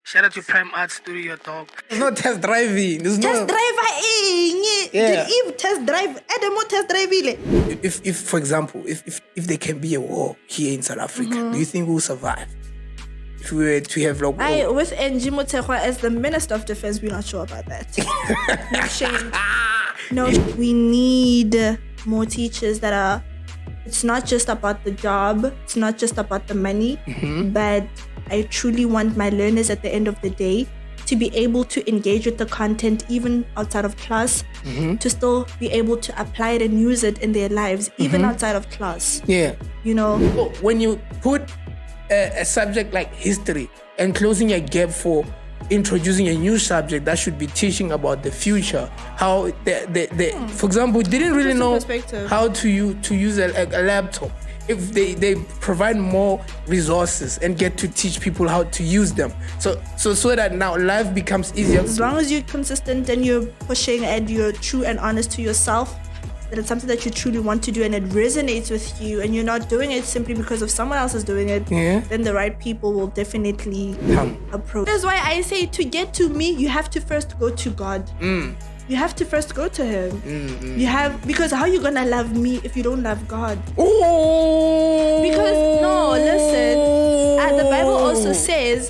Shout out to Prime Art Studio, dog. It's not test driving. There's Test no... drive Yeah. test drive. More test drive. If for example, if there can be a war here in South Africa, do you think we'll survive? If we were to have like... With Angie Motshekga as the Minister of Defense, we're not sure about that. No shame. No, we need more teachers that are... It's not just about the job. It's not just about the money. But I truly want my learners at the end of the day to be able to engage with the content even outside of class, to still be able to apply it and use it in their lives, even outside of class. Yeah. You know? So when you put a subject like history and closing a gap for introducing a new subject that should be teaching about the future, how for example, didn't really know how to use a laptop. If they provide more resources and get to teach people how to use them, so that now life becomes easier. As long as you're consistent and you're pushing and you're true and honest to yourself, that it's something that you truly want to do and it resonates with you, and you're not doing it simply because of someone else is doing it, then the right people will definitely approach. That's why I say, to get to me, you have to first go to God. You have to first go to Him. Because how are you gonna love me if you don't love God? Because no, listen. The Bible also says,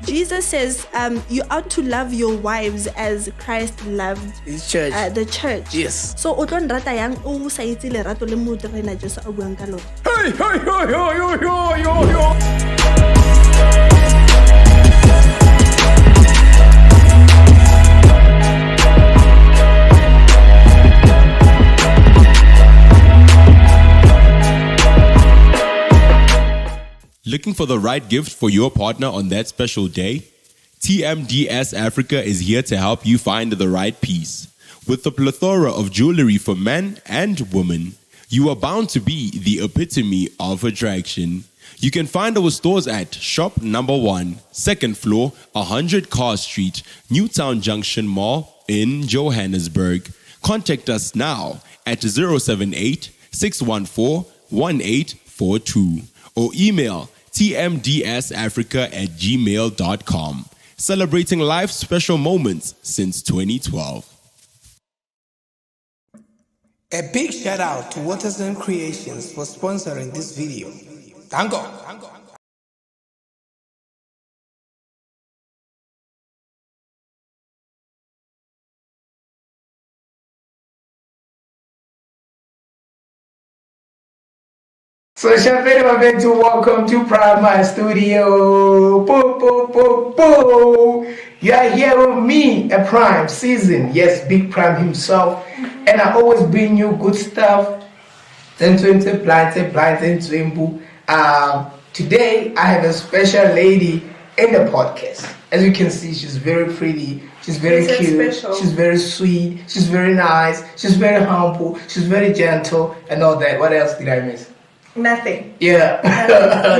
Jesus says, you ought to love your wives as Christ loved the church. Yes. So utlo nrata yang o sa itse lerato le motho re na Jesu a buang ka lona. Looking for the right gift for your partner on that special day? TMDS Africa is here to help you find the right piece. With a plethora of jewelry for men and women, you are bound to be the epitome of attraction. You can find our stores at Shop Number 1, 2nd floor, 100 Carr Street, Newtown Junction Mall in Johannesburg. Contact us now at 078-614-1842 or email tmdsafrica@gmail.com. Celebrating life's special moments since 2012. A big shout out to Waterson Creations for sponsoring this video. Dango. So, Shabbat to welcome to Prime Studio. You are here with me, a Prime season. Yes, Big Prime himself. And I always bring you good stuff. Today, I have a special lady in the podcast. As you can see, she's very pretty. She's very cute. She's very sweet. She's very nice. She's very humble. She's very gentle and all that. What else did I miss? Nothing. Yeah.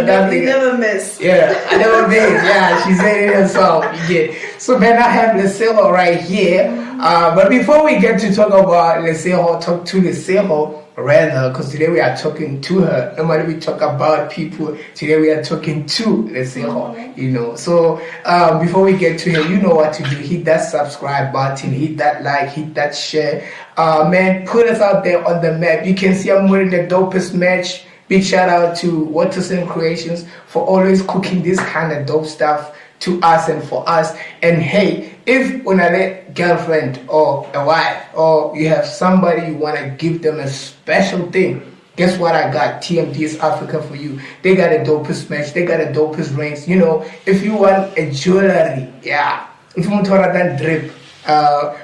Nothing. You never miss. Yeah, I never miss. Yeah, she said it herself. You get. So then I have Lesego right here. But before we get to talk about Lesego, talk to Lesego rather, because today we are talking to her. Normally we talk about people. Today we are talking to Lesego. You know. So before we get to her, you know what to do. Hit that subscribe button. Hit that like. Hit that share. Man, put us out there on the map. You can see I'm wearing the dopest match. Big shout out to Waterson Creations for always cooking this kind of dope stuff to us and for us. And hey, if when I let girlfriend or a wife or you have somebody you want to give them a special thing, guess what I got? TMDS Africa for you. They got a dopest match. They got a dopest rings. You know, if you want a jewelry, if you want to drip,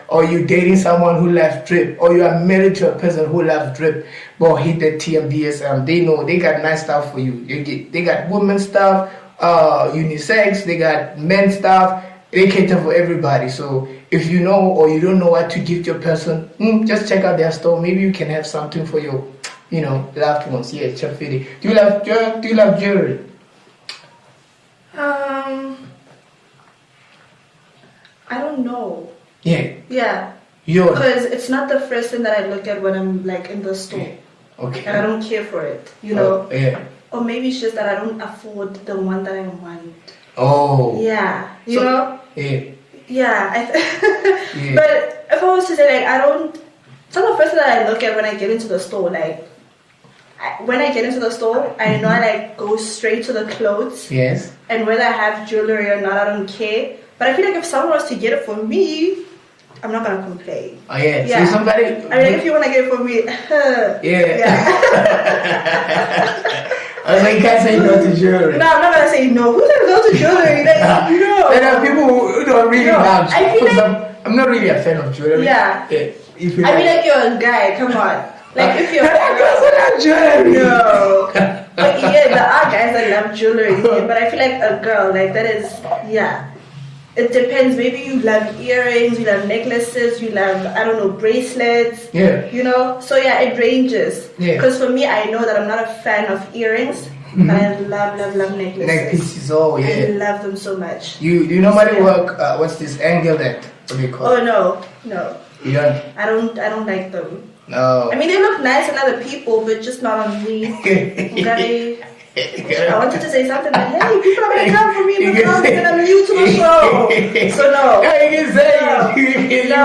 or you dating someone who loves drip, or you are married to a person who loves drip, but hit the TMDS. They know they got nice stuff for you. They got women stuff, unisex. They got men stuff. They cater for everybody. So if you know or you don't know what to gift your person, just check out their store. Maybe you can have something for your, loved ones. Yeah, Chafiri. Do you love jewelry? I don't know. Yeah. Because it's not the first thing that I look at when I'm like in the store. Okay. And I don't care for it, you know. Yeah. Or maybe it's just that I don't afford the one that I want. Oh. Yeah, you So- know. Yeah. Yeah, Yeah. but if I was to say like I don't, it's not the first thing that I look at when I get into the store. Like when I get into the store, I know I like go straight to the clothes, Yes. and whether I have jewelry or not, I don't care. But I feel like if someone was to get it for me, I'm not gonna complain. Oh yeah. Yeah. So somebody. I mean, like, if you wanna get it for me, Yeah. I was like, you can't say no to jewelry. No, I'm not gonna say no. Who said no to jewelry? Like, no. There are people who don't really No, love I feel jewelry. like- I'm not really a fan of jewelry. Yeah. If you I mean, like you're a guy. Come on. Like if you're girls love jewelry. no. But yeah, there are guys that love jewelry. Yeah, but I feel like a girl, like that is yeah. It depends. Maybe you love earrings, you love necklaces, you love I don't know bracelets. Yeah. You know. So yeah, it ranges. Yeah. Because for me, I know that I'm not a fan of earrings, but I love necklaces. Neck pieces. Oh I yeah. love them so much. You normally work. What's this angle that? What do you call? Oh it? no. You don't. I don't like them. No. I mean, they look nice on other people, but just not on me. Okay. I wanted to say something like, hey, people are gonna come for me in the comments and I'm new to the show. So no. Yeah, you can say No.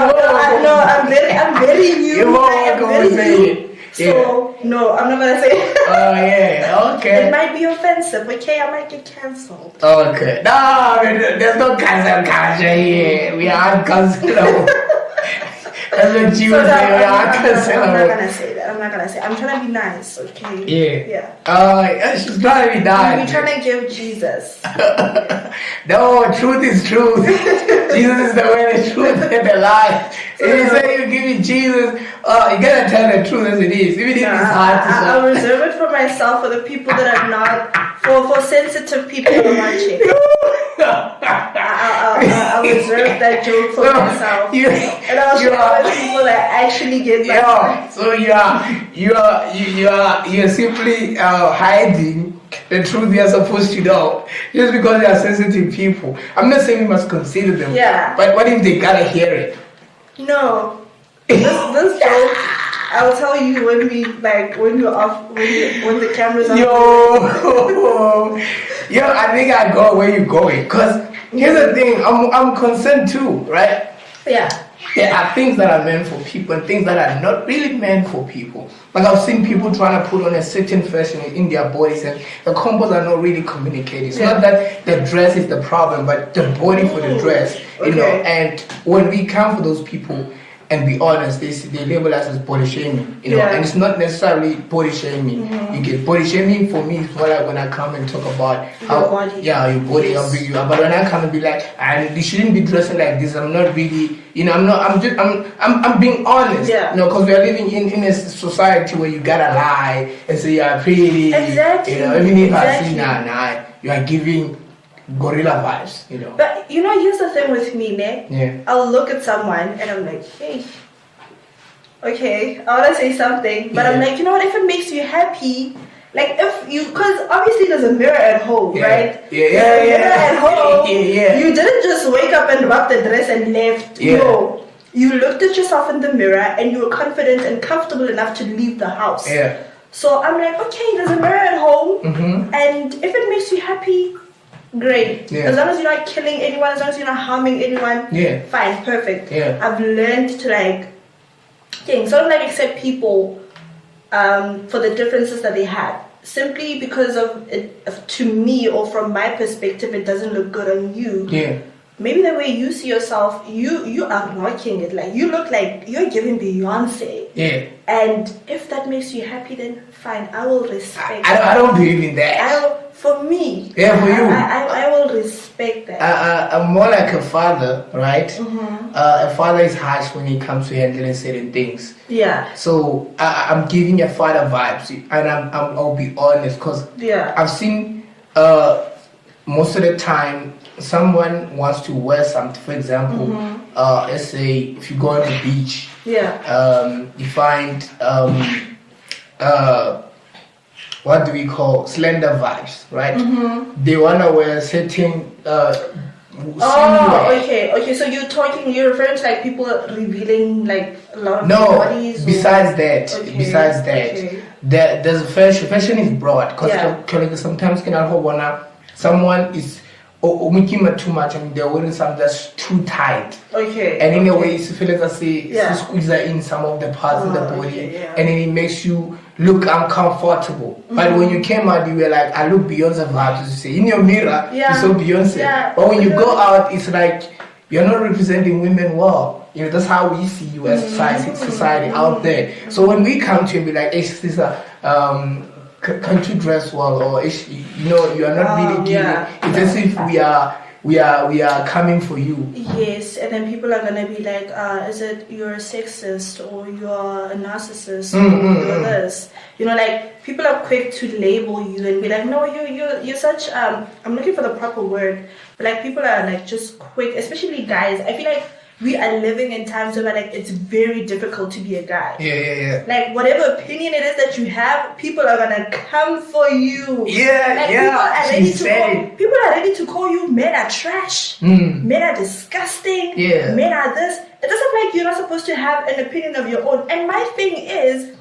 it. No, I'm very new. You won't I'm go very say new. it. So no, I'm not gonna say it. Oh yeah. It Okay. might be offensive, okay? I might get cancelled. Okay. No, there's no cancel culture here. We are cancelable. That's what you So say. no, We I'm are not cancelable. gonna say that. I'm not gonna say. I'm trying to be nice, okay? Yeah. Yeah. She's trying to be nice. We're trying to give Jesus. No, truth is truth. Jesus is the way, the truth, and the life. If you say you give me Jesus, you gotta tell the truth as it is. Even if it's hard to I'll say. reserve it for myself, for the people that are not, for sensitive people that are watching. I'll reserve that joke for myself. And I'll share it with people that actually get that. Yeah, so you're simply hiding the truth you're supposed to know just because they are sensitive people. I'm not saying you must consider them. Yeah. But what if they gotta hear it? No. This joke, I'll tell you when you're off, when the camera's on. Yo, I think I go where you're going. Cause here's the thing, I'm concerned too, right? Yeah. There are things that are meant for people and things that are not really meant for people. Like I've seen people trying to put on a certain fashion in their bodies and the combos are not really communicating. It's not that the dress is the problem, but the body for the dress, you know. And when we come for those people, and be honest, they label us as body shaming, you know, and it's not necessarily body shaming. You get body shaming for me is more like when I come and talk about how, your body, how big you are. But when I come and be like, and you shouldn't be dressing like this, I'm not really, you know, I'm being honest, you know, because we are living in a society where you gotta lie and say you're pretty, Exactly. you know, even if I see nah, you are giving gorilla vibes, you know. But you know, here's the thing with me, ne? Yeah. I'll look at someone and I'm like, hey, okay, I want to say something, but I'm like, you know what? If it makes you happy, like if you, because obviously there's a mirror at home, right? Yeah. Mirror at home. Yeah. You didn't just wake up and rub the dress and left. Yeah. No. You looked at yourself in the mirror and you were confident and comfortable enough to leave the house. Yeah. So I'm like, okay, there's a mirror at home, and if it makes you happy, great. Yeah. As long as you're not killing anyone, as long as you're not harming anyone, fine, perfect. Yeah. I've learned to sort of accept people for the differences that they have. Simply because to me or from my perspective, it doesn't look good on you. Yeah. Maybe the way you see yourself, you are rocking it. Like you look like you're giving Beyonce. Yeah. And if that makes you happy, then fine. I will respect. I don't believe in that. For me. Yeah, for you. I will respect that. I'm more like a father, right? A father is harsh when it comes to handling certain things. Yeah. So I'm giving a father vibes, and I'll be honest, because I've seen most of the time someone wants to wear something. For example, let's say if you go on the beach, you find what do we call slender vibes, right? They wanna wear certain okay. So you're referring to people revealing a lot of their bodies? Besides that, there's fashion is broad, because sometimes someone is or making it too much. I mean, they're wearing something that's too tight. Okay. And in a way, you feel as I say, Yeah. squeeze in some of the parts of the body, okay, yeah. and then it makes you look uncomfortable. But when you came out, you were like, I look Beyonce vibes. You say in your mirror, you saw Beyonce. Yeah. But when you go out, it's like you're not representing women well. You know, that's how we see you as society out there. So when we come to you and be like, hey, sister, can't you dress well, or you know, you are not really giving. It's as if we are coming for you. Yes, and then people are gonna be like, is it you're a sexist or you're a narcissist or you're this? You know, like people are quick to label you and be like, no, you're such I'm looking for the proper word, but like people are like just quick, especially guys. I feel like we are living in times where like it's very difficult to be a guy. Yeah. Like whatever opinion it is that you have, people are gonna come for you. Yeah. People are ready to call you men are trash. Men are disgusting. Yeah. Men are this. It doesn't like you're not supposed to have an opinion of your own. And my thing is,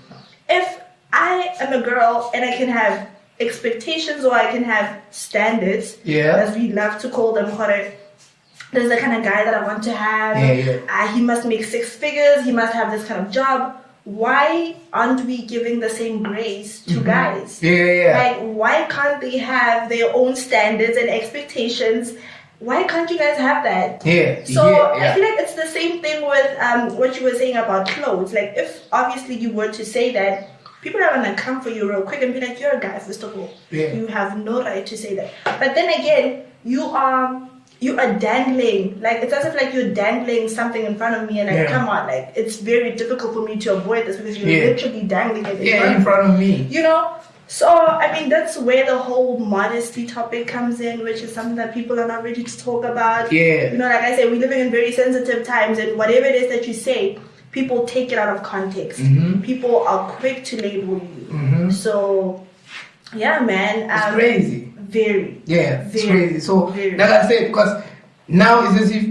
if I am a girl and I can have expectations or I can have standards, as we love to call them, there's the kind of guy that I want to have. He must make 6 figures. He must have this kind of job. Why aren't we giving the same grace to guys? Like, why can't they have their own standards and expectations? Why can't you guys have that? So I feel like it's the same thing with what you were saying about clothes. Like, if obviously you were to say that, people are gonna come for you real quick and be like, you're a guy, first of all. You have no right to say that. But then again, you are dangling, like it's as if like you're dangling something in front of me and like come on, like it's very difficult for me to avoid this because you're literally dangling it in front of me. You know? So I mean that's where the whole modesty topic comes in, which is something that people are not ready to talk about. You know, like I said, we're living in very sensitive times, and whatever it is that you say, people take it out of context. People are quick to label you. So yeah, man. It's crazy. Very. It's crazy. So, like I said, because now it's as if,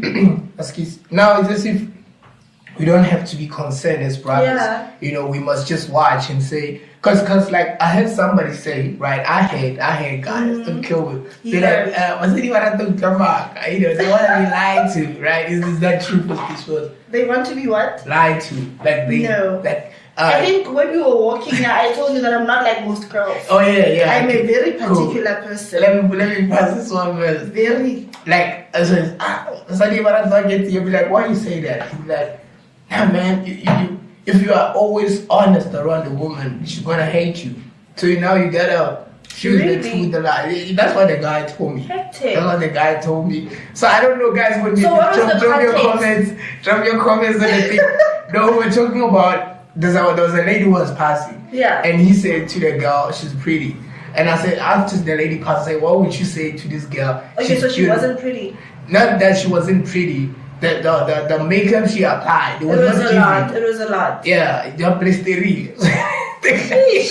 now it's as if we don't have to be concerned as brothers. You know, we must just watch and say, because like I heard somebody say, right? I hate guys to kill with. They're like, what's anyone I don't come back? You know, they want to be lied to, right? Is that true for this word? They want to be what? Lied to, like they, like. I think when we were walking here, I told you that I'm not like most girls. Oh yeah. I'm a very particular person. Let me pass this one first. Very. Like, you'll be like, why you say that? You'll be like, nah man, if you are always honest around the woman, she's gonna hate you. So now you gotta choose the truth, the lie. That's what the guy told me. Hectic. That's what the guy told me. So I don't know, guys. When so drop your comments on the thing. No, we're talking about. There was a lady who was passing. And he said to the girl, she's pretty. And I said, after the lady passed, I said, what would you say to this girl? Okay, so she wasn't pretty. Not that she wasn't pretty. The makeup she applied. It was a lot. Yeah, the place they real. You see?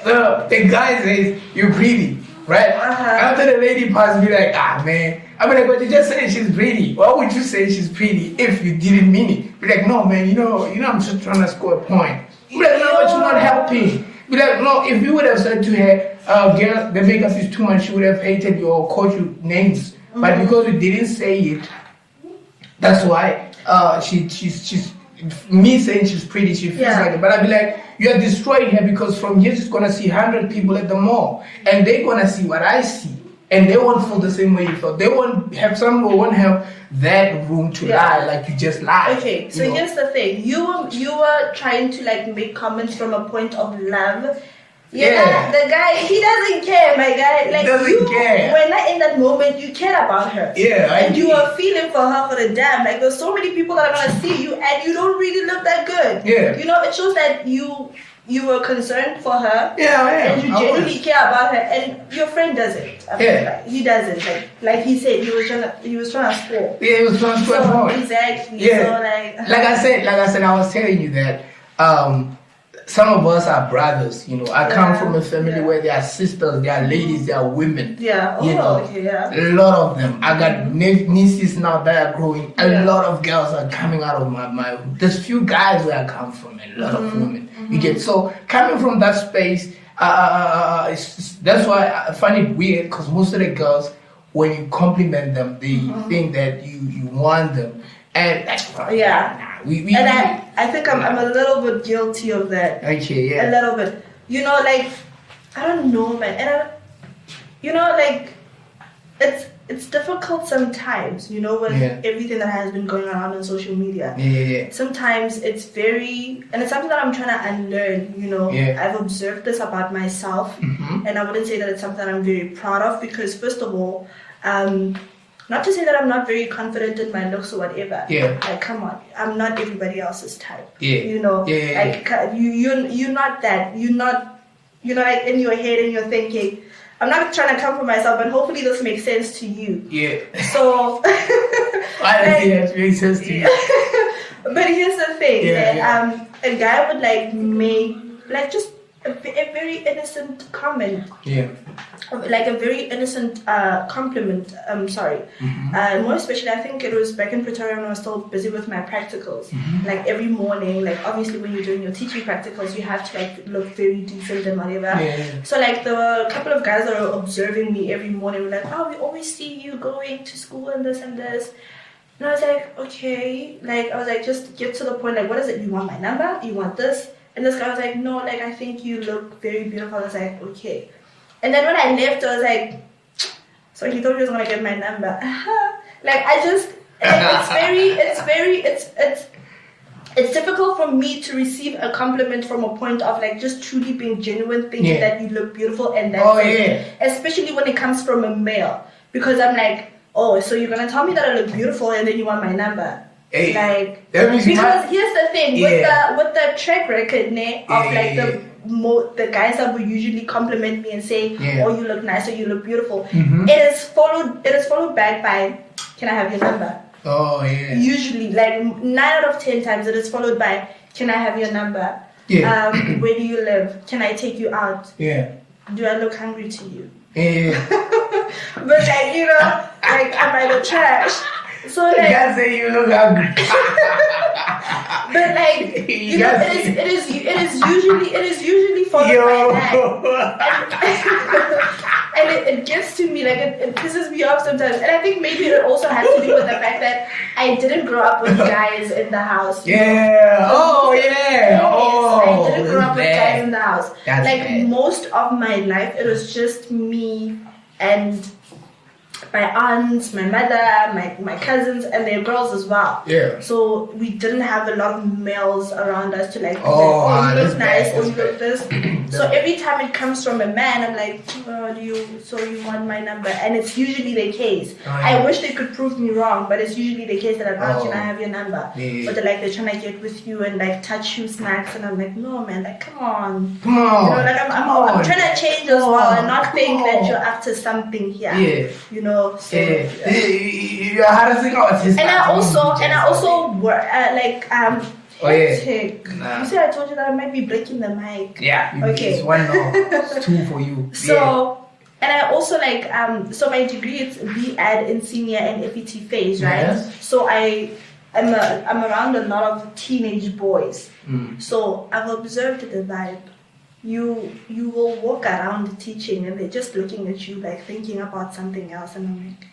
So the guy says, you're pretty. Right? After the lady passed, be like, man. I mean, like, but you just said she's pretty. Why would you say she's pretty if you didn't mean it? Be like, no, man, you know, I'm just trying to score a point. Be like, no, but you're not helping. Be like, no, if you would have said to her, girl, the makeup is too much, she would have hated you or called you names. But because you didn't say it, that's why she's me saying she's pretty, she feels like it. But I'd be like, you're destroying her because from here she's gonna see 100 people at the mall, and they're gonna see what I see, and they won't feel the same way you feel. They won't have won't have that room to lie like you just lied. Okay, so here's the thing: you were trying to like make comments from a point of love. The guy, he doesn't care, my guy. Like, doesn't care. When in that moment, you care about her. And you are feeling for her for the damn. Like, there's so many people that are gonna see you, and you don't really look that good. You know, it shows that you were concerned for her. And you genuinely care about her, and your friend doesn't. Like, he doesn't. Like he said, he was trying to score. He was trying to score. Exactly. So like I said, I was telling you that. Some of us are brothers, you know. I come from a family where there are sisters, there are ladies, there are women. A lot of them. I got nieces now that are growing. A lot of girls are coming out of my. There's few guys where I come from, a lot of women. You get so coming from that space. That's why I find it weird because most of the girls, when you compliment them, they think that you want them, and we and I think I'm a little bit guilty of that. Okay, yeah, a little bit. You know, like I don't know, man, and like it's difficult sometimes, you know, with everything that has been going around on social media. Yeah. Sometimes it's very, and it's something that I'm trying to unlearn, you know. I've observed this about myself, and I wouldn't say that it's something that I'm very proud of because, first of all, not to say that I'm not very confident in my looks or whatever. Like, come on, I'm not everybody else's type. You know, like you're not that. You're not, you know, like in your head and you're thinking, I'm not trying to come for myself, but hopefully this makes sense to you. So I don't think that makes sense to you. But here's the thing: a guy would like make like just a very innocent comment. Like a very innocent compliment. More especially, I think it was back in Pretoria when I was still busy with my practicals. Like every morning, like obviously when you're doing your teaching practicals, you have to like look very decent and whatever. So like there were a couple of guys that were observing me every morning. Were like, oh, we always see you going to school and this and this. And I was like, okay. Like I was like, just get to the point. Like, what is it? You want my number? You want this? And this guy was like, no, like I think you look very beautiful. I was like, okay. And then when I left, I was like, so he thought he was gonna get my number. Like I just, it's difficult for me to receive a compliment from a point of like just truly being genuine, thinking that you look beautiful and that's especially when it comes from a male, because I'm like, oh, so you're gonna tell me that I look beautiful and then you want my number? Like because here's the thing with the track record of like the guys that will usually compliment me and say, oh, you look nice or you look beautiful, it is followed back by, can I have your number? Usually like 9 out of 10 times it is followed by, can I have your number? Where do you live? Can I take you out? Do I look hungry to you? But like, you know, like am I the trash? So like, you can't say you look hungry. But like, you know, it is usually followed by that. And it gets to me, like it pisses me off sometimes. And I think maybe it also has to do with the fact that I didn't grow up with guys in the house. I didn't grow up with guys in the house. That's like bad. Most of my life, it was just me and my aunts, my mother, my cousins, and their girls as well. So we didn't have a lot of males around us to like, you look nice, or you look this. So every time it comes from a man, I'm like, so you want my number? And it's usually the case. I wish they could prove me wrong, but it's usually the case that I'm can I have your number? But they're trying to get with you and like touch you snacks, and I'm like, no man, like come on. You know, like I'm trying to change as well and not think that you're up to something here. You know. So, you're harassing our sister. And I also work You see, I told you that I might be breaking the mic. Okay. It's one now. It's 2 for you. So, and I also so my degree is B.Ed in senior and FET phase, right? So I'm around a lot of teenage boys. So I've observed the vibe. You will walk around teaching and they're just looking at you like thinking about something else, and I'm like,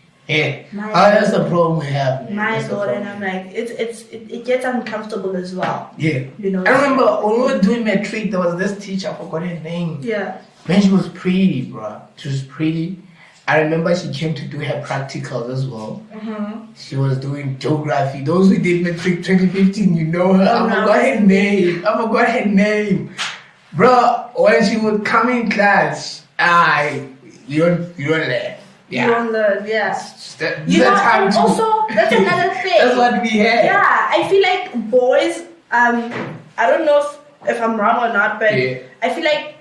that's the problem we have. My Lord, and I'm like, it gets uncomfortable as well. You know. I remember when we were doing matric, there was this teacher, I forgot her name. Man, she was pretty, bro. She was pretty. I remember she came to do her practicals as well. She was doing geography. Those who did matric 2015, you know her. I forgot her name. Bro, when she would come in class, you don't learn. You don't learn, That's also, that's another thing. That's what we had. I feel like boys, I don't know if I'm wrong or not, but I feel like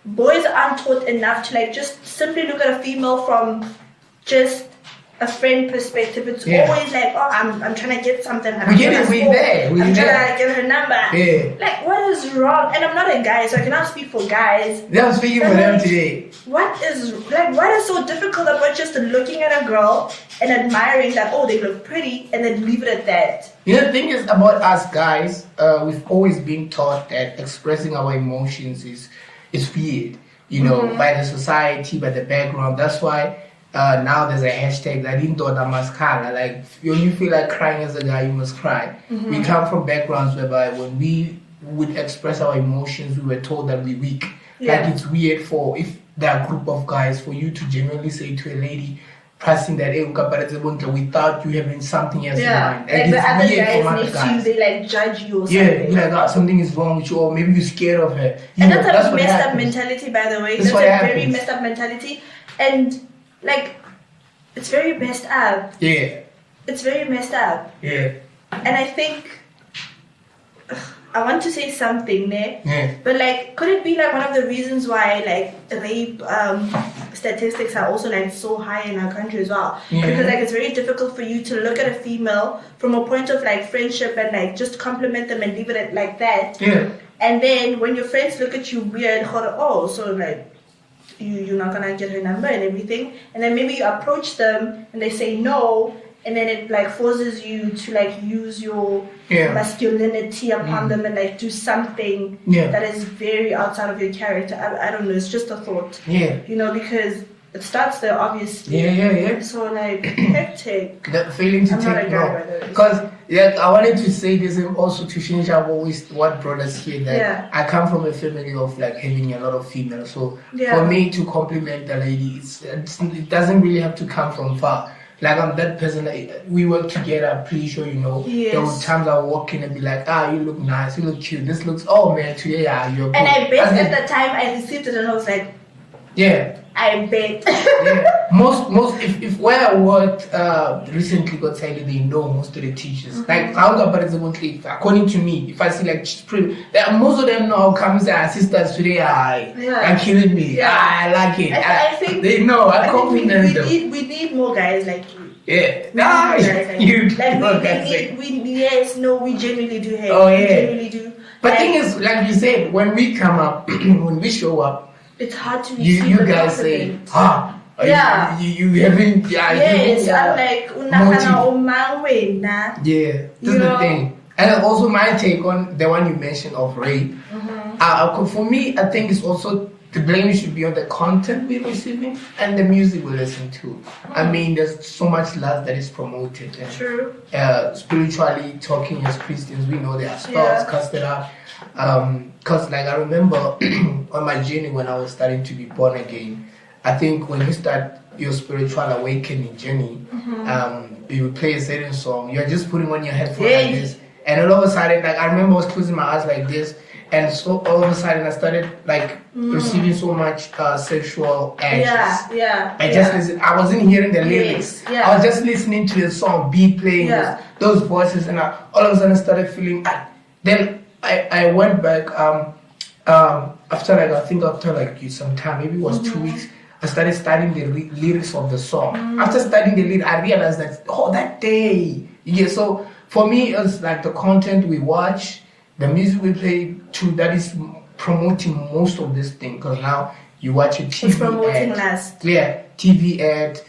boys aren't taught enough to like just simply look at a female from just a friend perspective. It's always like, oh, I'm trying to get something. I'm trying to get her number. Like, what is wrong? And I'm not a guy, so I cannot speak for guys. I'm speaking for them today. What is so difficult about just looking at a girl and admiring that, oh, they look pretty, and then leave it at that? You know, the thing is about us guys, we've always been taught that expressing our emotions is it's weird, you know, by the society, by the background. That's why now there's a hashtag that indoda mascala. Like when you feel like crying as a guy, you must cry. We come from backgrounds whereby when we would express our emotions, we were told that we're weak. Yeah. Like it's weird for if there are a group of guys for you to genuinely say to a lady passing that without you having something else in mind. Like the other guys next to you, they like judge you or something. Yeah, you're like, something is wrong with you, or maybe you're scared of her. And that's a messed up mentality, by the way. That's a very messed up mentality. And like, it's very messed up. Yeah. It's very messed up. Yeah. And I think I want to say something there, yeah. But like, could it be like one of the reasons why like rape statistics are also like so high in our country as well? Yeah. Because like it's very difficult for you to look at a female from a point of like friendship and like just compliment them and leave it at like that. Yeah. And then when your friends look at you weird, oh, so like you're not gonna get her number and everything, and then maybe you approach them and they say no. And then it like forces you to like use your masculinity upon them and like do something that is very outside of your character. I don't know. It's just a thought. Yeah. You know, because it starts there obviously. Yeah. So like hectic. That feeling to I'm not a take guy, no. by the way. Because I wanted to say this and also to change up always what brought us here. That I come from a family of like having a lot of females. So for me to compliment the lady, it doesn't really have to come from far. Like I'm that person, like, we work together, I'm pretty sure you know. Yes. There were times I walk in and be like, you look nice, you look cute, this looks, oh man, today, you're good. And I bet at the time I received it and I was like, I bet. Most, if where I worked recently got cited, they know most of the teachers. Like, according to me, if I see like, most of them know how comes our sisters today are killing me. Yeah. I like it. I think they know. I compliment them. We need more guys like you. Yeah. We genuinely do hate. Oh yeah. We genuinely do. But thing is, like you said, when we come up, when we show up, it's hard to receive you guys say, you haven't, yes, I'm like, yeah, this is the thing. And also my take on the one you mentioned of rape. For me, I think it's also the blame should be on the content we're receiving and the music we listen to. I mean, there's so much love that is promoted. And, true. Spiritually talking as Christians, we know there are spells casted out. Because like I remember on my journey when I was starting to be born again, I think when you start your spiritual awakening journey, you play a certain song, you're just putting on your headphones like this, and all of a sudden, like I remember I was closing my eyes like this, and so all of a sudden I started like receiving so much sexual anxious. I wasn't hearing the lyrics. I was just listening to the song, beat playing, those voices, and all of a sudden I started feeling. Then I went back after like some time, maybe it was 2 weeks. I started studying the lyrics of the song. After studying the lyrics, I realized that that day. So for me, it's like the content we watch, the music we play too. That is promoting most of this thing. Because now you watch a TV it's promoting ad. last. Yeah, TV ad.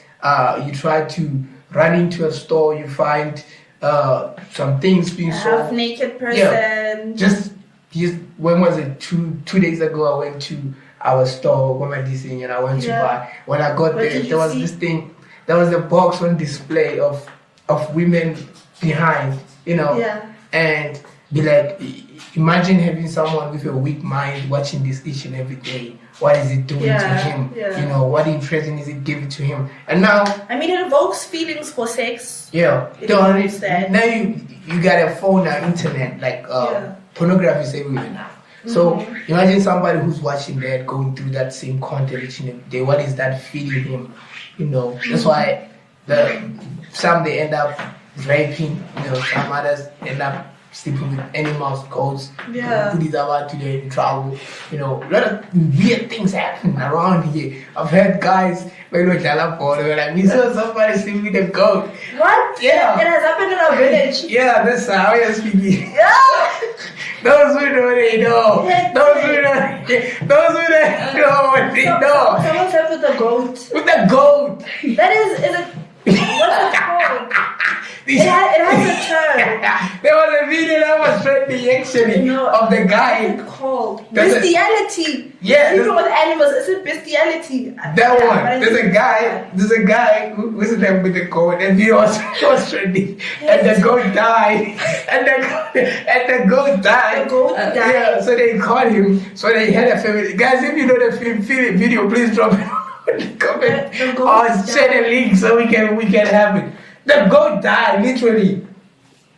You try to run into a store, you find some things being sold. Half naked person. Yeah, just when was it? 2 days ago, I went to our store, and I went to buy. When I got there, there was this thing. There was a box on display of women behind, and be like, imagine having someone with a weak mind watching this each and every day. What is it doing to him? What impression is it giving to him? And now, I mean, it evokes feelings for sex. Yeah, now you got a phone and internet, like pornography is everywhere now. So imagine somebody who's watching that, going through that same content each and every day. What is that feeding him? That's why some they end up raping. Some others end up sleeping with animals, goats. Put it about today in trouble. A lot of weird things happen around here. I've heard guys they were like, we saw somebody sleep with a goat. What? Yeah. It has happened in our village. Yeah, that's how you're speaking. Yeah. Those who know they know. Those who know what they know. Someone slept with a goat. With a goat. That is it? What's it called? It has a term. There was a video that was trending actually of the guy. What's it called? There's Bestiality. Yeah, Sleeping with animals. Is it bestiality? That one. There's a guy who was there with the goat, and he was trending, and the goat died, and the goat died. The goat died. Yeah, so they called him. So they had a family. Guys, if you know the video, please drop it in the comment or share the link so we can have it. The goat died literally.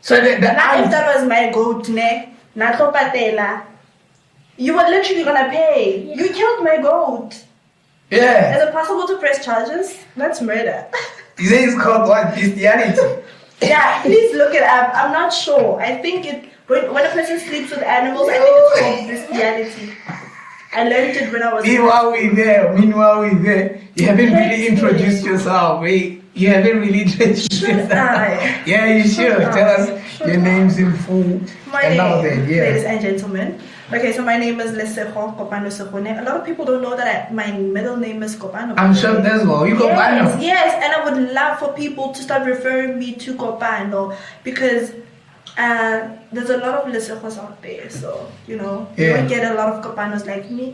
So the now if that was my goat, ne, nato patela, you were literally gonna pay. You killed my goat. Yeah. Is it possible to press charges? That's murder. You say it's called what? Bestiality. Yeah, please look it up. I'm not sure. I think when a person sleeps with animals, I think it's called bestiality. I learned it when I was. Meanwhile we're there. You haven't really introduced yourself, mate. You haven't really introduced yourself. Yeah, you should. Tell us your names in full. My name, ladies and gentlemen. Okay, so my name is Leseho Kopano Sekone. A lot of people don't know that my middle name is Kopano. I'm sure that's well. You Kopano. Yes, and I would love for people to start referring me to Kopano because there's a lot of Lesehos out there. So, you don't get a lot of Kopanos like me.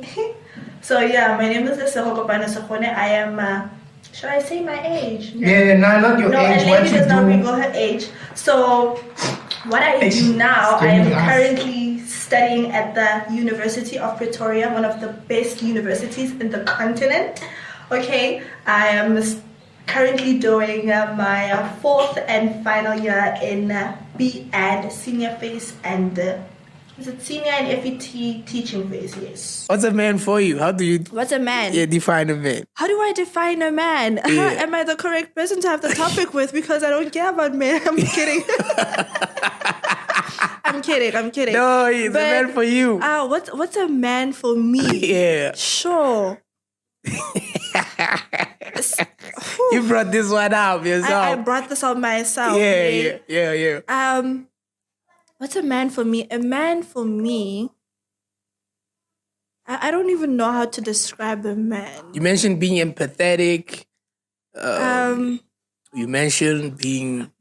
So, yeah, my name is Leseho Kopano Sekone. I am... should I say my age? No. Yeah, no, not your age. No, a lady does not reveal her age. So, what I do now, I am currently studying at the University of Pretoria, one of the best universities in the continent. Okay, I am currently doing my fourth and final year in B.Ed senior phase and is it senior and FET teaching phase? Yes. What's a man for you? How do you? What's a man? Yeah, define a man. How do I define a man? Yeah. Am I the correct person to have the topic with? Because I don't care about men. I'm kidding. I'm kidding. No, he's a man for you. What's a man for me? Yeah. Sure. You brought this one up yourself. I brought this on myself. Yeah. What's a man for me? A man for me, I don't even know how to describe a man. You mentioned being empathetic. You mentioned being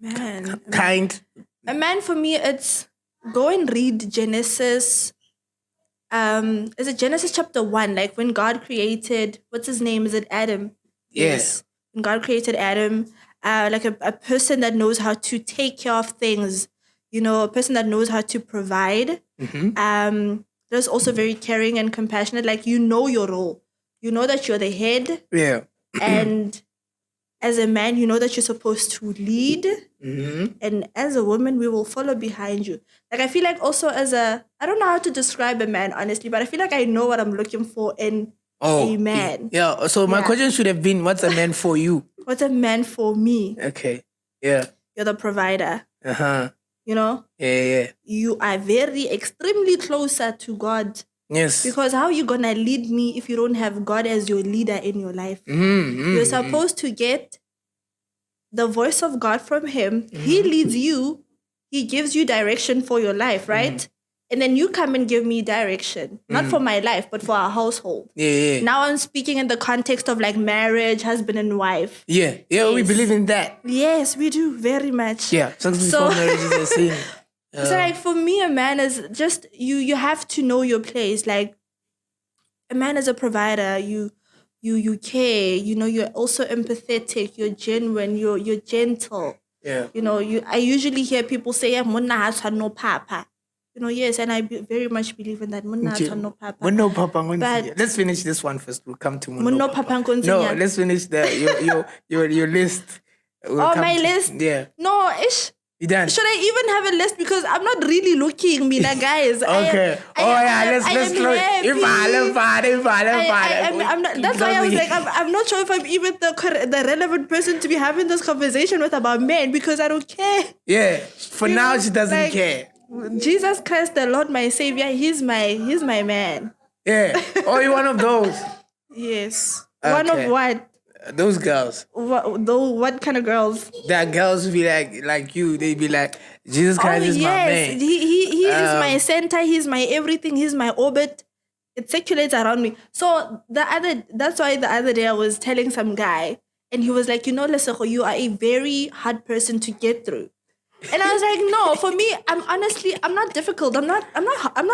kind. A man for me, it's go and read Genesis. Is it Genesis chapter 1? Like when God created, what's his name? Is it Adam? Yes. When God created Adam, like a person that knows how to take care of things. A person that knows how to provide. Mm-hmm. That's also very caring and compassionate. Like, your role. You know that you're the head. Yeah. And as a man, you know that you're supposed to lead. Mm-hmm. And as a woman, we will follow behind you. Like, I feel like also I don't know how to describe a man, honestly, but I feel like I know what I'm looking for in a man. Yeah. So my question should have been, what's a man for you? What's a man for me? Okay. Yeah. You're the provider. Uh-huh. Yeah. You are extremely closer to God. Yes. Because how are you going to lead me if you don't have God as your leader in your life? Mm-hmm. You're supposed to get the voice of God from him. Mm-hmm. He leads you. He gives you direction for your life, right? Mm-hmm. And then you come and give me direction. Not for my life, but for our household. Yeah. Now I'm speaking in the context of like marriage, husband and wife. Yeah. Yes. We believe in that. Yes, we do. Very much. Yeah. Something before marriage is a sin. So like for me, a man is just, you have to know your place. Like a man is a provider. You care, you're also empathetic, you're genuine, you're gentle. Yeah. I usually hear people say, Monna has no papa. Yes, and I very much believe in that. Monna has no papa. Munno papa. But let's finish this one first. We'll come to Munno papa. No, let's finish your list. My list? Yeah. No, ish. You done? Should I even have a list? Because I'm not really looking, Mina, guys. Okay. Let's close. I'm not. That's why I was like, I'm not sure if I'm even the relevant person to be having this conversation with about men because I don't care. Yeah. For now, she doesn't care. Jesus Christ, the Lord, my Savior. He's my man. Yeah. Oh, you're one of those. Yes. Okay. One of what? Those girls. What kind of girls? That girls will be like you. They be like, Jesus Christ is my man. He is my center. He's my everything. He's my orbit. It circulates around me. So that's why the other day I was telling some guy, and he was like, Leseho, you are a very hard person to get through. And I was like, no, for me, I'm not difficult. I'm not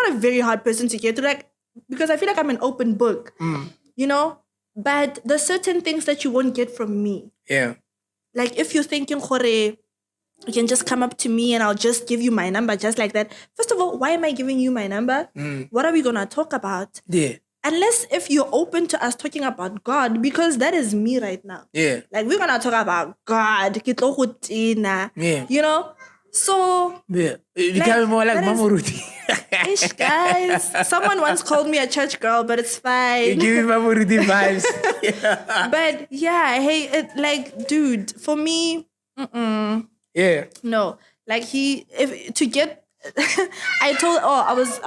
a very hard person to get to, like, because I feel like I'm an open book, you know? But there's certain things that you won't get from me. Yeah. Like, if you're thinking, Kore, you can just come up to me and I'll just give you my number just like that. First of all, why am I giving you my number? What are we going to talk about? Yeah. Unless if you're open to us talking about God, because that is me right now. Yeah. Like, we're going to talk about God. Yeah. You know? So... Yeah. You become more like Mama Ruti. Ish, guys. Someone once called me a church girl, but it's fine. You give me Mama Ruti vibes. Yeah. But yeah, hey, like, dude, for me, Yeah. no. Like, I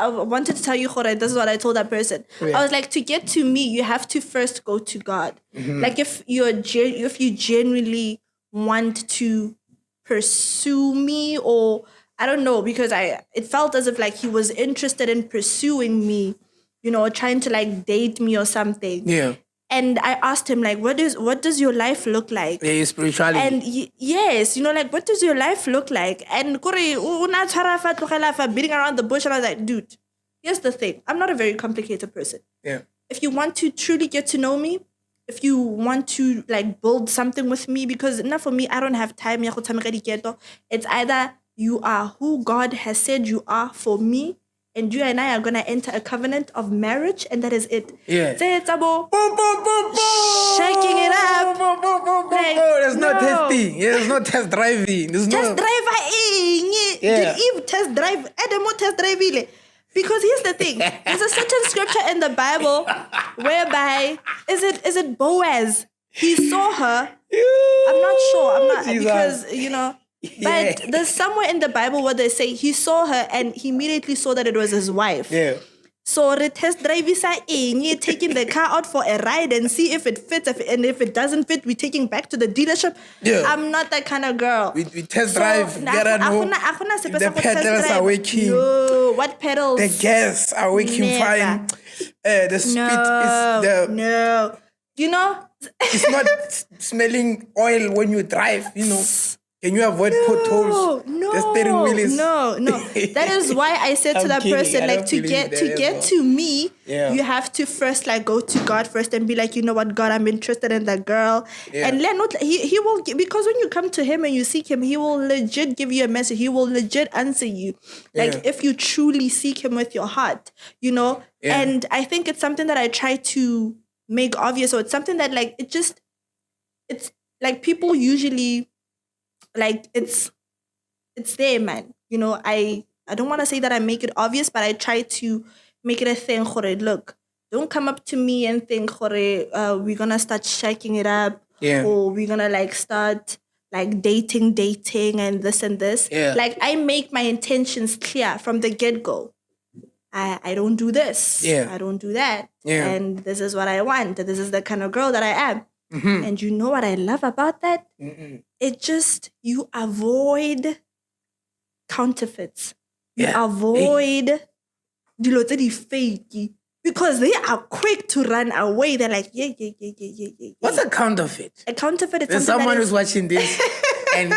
wanted to tell you, Jorge, this is what I told that person. Yeah. I was like, to get to me, you have to first go to God. Like, if you genuinely want to pursue me, or I don't know, because it felt as if like he was interested in pursuing me, you know, trying to like date me or something. Yeah. And I asked him, like, what does your life look like? Yeah, spirituality. And yes, you know, like, what does your life look like? And beating around the bush, and I was like, dude, here's the thing. I'm not a very complicated person. Yeah. If you want to truly get to know me, if you want to like build something with me, because enough for me, I don't have time. It's either you are who God has said you are for me, and you and I are gonna enter a covenant of marriage, and that is it. Yeah. Say it, Sabo. Shaking it up. Like, There's no testing. Yeah, there's no test driving. There's Test no. drive. Yeah. Did Eve test drive? Adam test drive. Because here's the thing. There's a certain scripture in the Bible whereby is it Boaz? He saw her. I'm not sure. Jesus. Because, you know. But there's somewhere in the Bible where they say he saw her and he immediately saw that it was his wife. Yeah. So the test drive is taking the car out for a ride and see if it fits. And if it doesn't fit, we're taking back to the dealership. Yeah. I'm not that kind of girl. We test drive. Get know. The pedals are working. No, what pedals? The gas are working Never. fine. The speed is No. You know? It's not smelling oil when you drive, you know. Can you avoid potholes? No, the steering wheel is... no. That is why I said to I'm that kidding. person, I like, don't to believe get that to me, Yeah. you have to first like go to God first and be like, you know what, God, I'm interested in that girl. Yeah. And he will, because when you come to him and you seek him, he will legit give you a message. He will legit answer you. Like, Yeah. if you truly seek him with your heart, you know? Yeah. And I think it's something that I try to make obvious, or it's something that like, it's like people usually, like, it's there, man. You know, I don't want to say that I make it obvious, but I try to make it a thing. Look, don't come up to me and think, we're gonna start shaking it up, Yeah. or we're gonna like start like dating and this and this. Yeah. Like, I make my intentions clear from the get-go. I don't do this. Yeah. I don't do that. Yeah. And this is what I want. This is the kind of girl that I am. Mm-hmm. And you know what I love about that? It just, you avoid counterfeits. You Yeah. avoid dilo tse di fake, because they are quick to run away. They're like, yeah. What's a counterfeit? A counterfeit is There's something someone that who's is... watching this and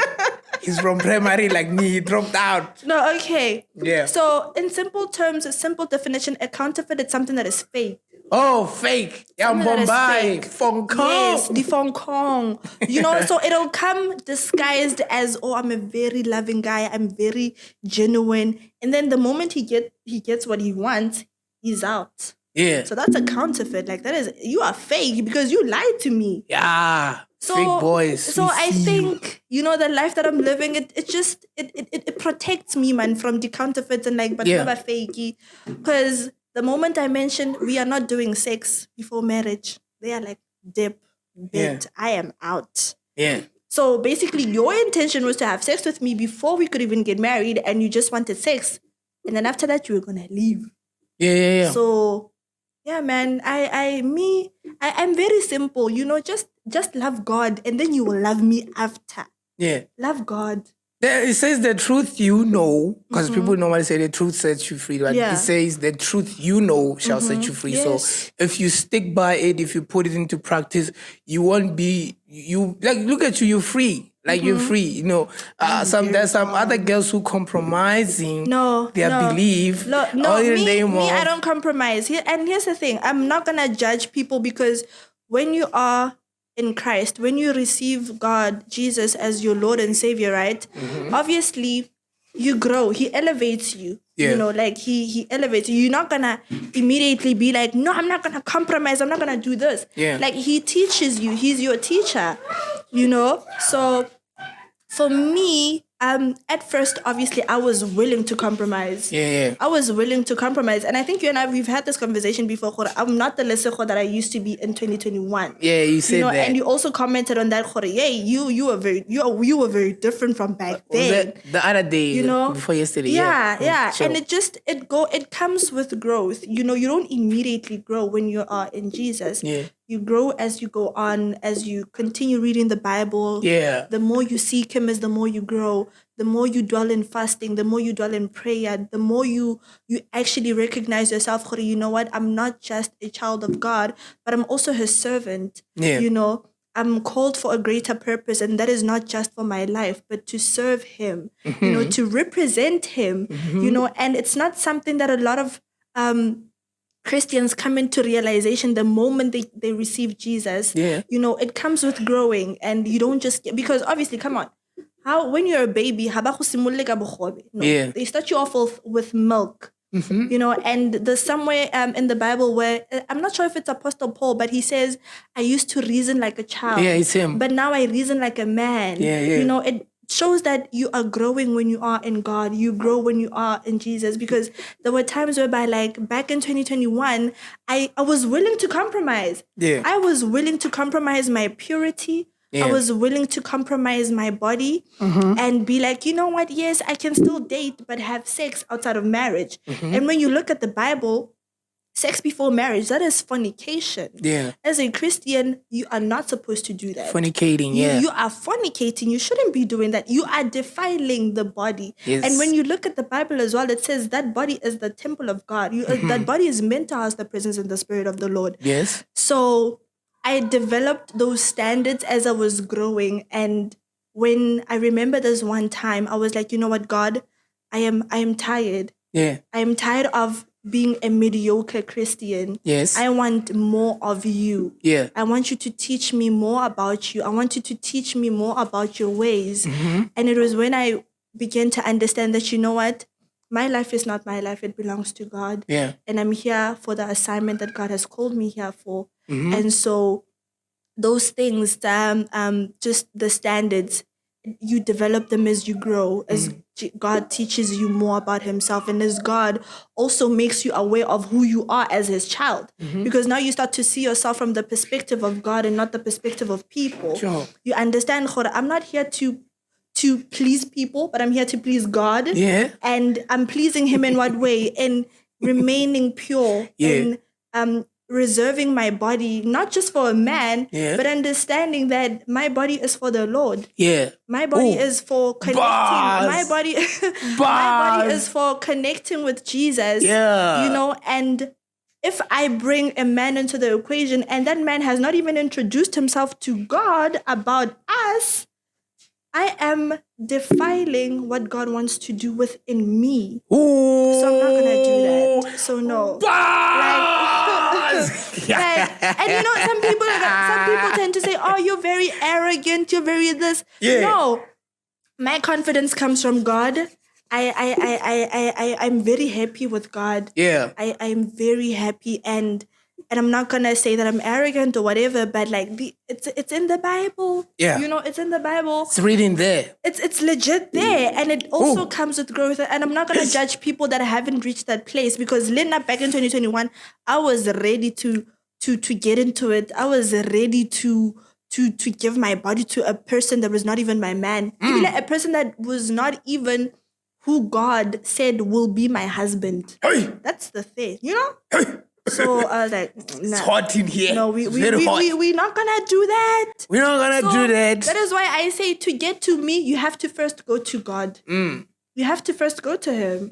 he's from primary like me. He dropped out. No, okay. Yeah. So in simple terms, a simple definition, a counterfeit is something that is fake. Oh, fake. Yeah, Something that is Bombay. fake. Fong Kong. Yes, the Fong Kong. You know, so it'll come disguised as, oh, I'm a very loving guy. I'm very genuine. And then the moment he gets what he wants, he's out. Yeah. So that's a counterfeit. Like, that is, you are fake because you lied to me. Yeah. So, Fake boys. So we I see you. think, you know, the life that I'm living, it protects me, man, from the counterfeits and like, but Yeah. never fakey. Because the moment I mentioned we are not doing sex before marriage, they are like, dip, bit, I am out. Yeah. So basically, your intention was to have sex with me before we could even get married, and you just wanted sex. And then after that, you were going to leave. Yeah. So, yeah, man, I'm very simple, you know, just love God, and then you will love me after. Yeah. Love God. It says the truth you know, because people normally say the truth sets you free, but Yeah. it says the truth you know shall set you free. Yes. So if you stick by it, if you put it into practice, you won't be, look at you, you're free. Like you're free, you know. There's some other girls who compromising their belief. Me, I don't compromise. And here's the thing: I'm not gonna judge people because when you are in Christ, when you receive God, Jesus as your Lord and Savior, right? Obviously, you grow. He elevates you. Yeah. You know, like he elevates you. You're not gonna immediately be like, no, I'm not gonna compromise. I'm not gonna do this. Yeah. Like he teaches you. He's your teacher. You know. So for me, at first, obviously, I was willing to compromise. Yeah. I was willing to compromise. And I think you and I, we've had this conversation before. I'm not the Lesego that I used to be in 2021. Yeah, you said that. And you also commented on that. Yeah, you were very different from back then. The other day, you know, before yesterday. Yeah. Sure. And it comes with growth. You know, you don't immediately grow when you are in Jesus. Yeah. You grow as you go on, as you continue reading the Bible. Yeah. The more you seek Him is the more you grow. The more you dwell in fasting, the more you dwell in prayer, the more you actually recognize yourself, you know what? I'm not just a child of God, but I'm also His servant. Yeah. You know, I'm called for a greater purpose, and that is not just for my life, but to serve Him, you know, to represent Him, you know, and it's not something that a lot of Christians come into realization the moment they receive Jesus. Yeah. You know, it comes with growing, and you don't just because obviously, come on. When you're a baby, they start you off with milk, you know, and there's somewhere in the Bible where, I'm not sure if it's Apostle Paul, but he says, I used to reason like a child. Yeah, it's him. But now I reason like a man. Yeah. You know, it shows that you are growing when you are in God. You grow when you are in Jesus, because there were times whereby, like back in 2021, I was willing to compromise. Yeah. I was willing to compromise my purity. Yeah. I was willing to compromise my body and be like, you know what? Yes, I can still date, but have sex outside of marriage. And when you look at the Bible, sex before marriage, that is fornication. Yeah. As a Christian, you are not supposed to do that. Fornicating, yeah. You are fornicating. You shouldn't be doing that. You are defiling the body. Yes. And when you look at the Bible as well, it says that body is the temple of God. That body is meant to house the presence and the Spirit of the Lord. Yes. So I developed those standards as I was growing. And when I remember this one time, I was like, you know what, God, I am tired. Yeah. I am tired of being a mediocre Christian. Yes. I want more of you. Yeah. I want you to teach me more about you. I want you to teach me more about your ways. And it was when I began to understand that, you know what, my life is not my life. It belongs to God. Yeah. And I'm here for the assignment that God has called me here for. And so those things, just the standards, you develop them as you grow, as God teaches you more about Himself, and as God also makes you aware of who you are as His child. Because now you start to see yourself from the perspective of God and not the perspective of people. Sure. You understand, I'm not here to please people, but I'm here to please God. Yeah. And I'm pleasing Him in what way? In remaining pure. Yeah. In reserving my body, not just for a man, but understanding that my body is for the Lord. Yeah. My body is for connecting. Bars. My body is for connecting with Jesus. Yeah. You know, and if I bring a man into the equation and that man has not even introduced himself to God about us, I am defiling what God wants to do within me. Ooh. So I'm not gonna do that. So no. And you know, some people tend to say, "Oh, you're very arrogant. You're very this." Yeah. No, my confidence comes from God. I'm very happy with God. Yeah. I'm very happy, and I'm not gonna say that I'm arrogant or whatever, but like it's in the Bible. Yeah. You know, it's in the Bible. It's reading there. It's legit there, and it also comes with growth. And I'm not gonna judge people that haven't reached that place, because Linda, back in 2021, I was ready to get into it. I was ready to give my body to a person that was not even my man, even like a person that was not even who God said will be my husband. Hey. That's the thing, you know. Hey. So I was like, nah. It's hot in here. No, we're not gonna do that. We're not gonna do that. That is why I say, to get to me, you have to first go to God. You have to first go to Him.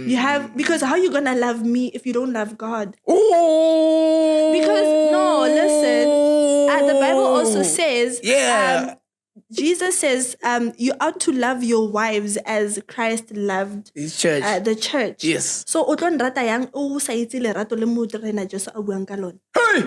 You have, because how are you gonna love me if you don't love God? Ooh. Because no, listen. The Bible also says, yeah. Jesus says, you ought to love your wives as Christ loved His church. the church. Yes. So, o tlo nrata yang o sa itse lerato le Morena Jesu a buang ka lona. Hey,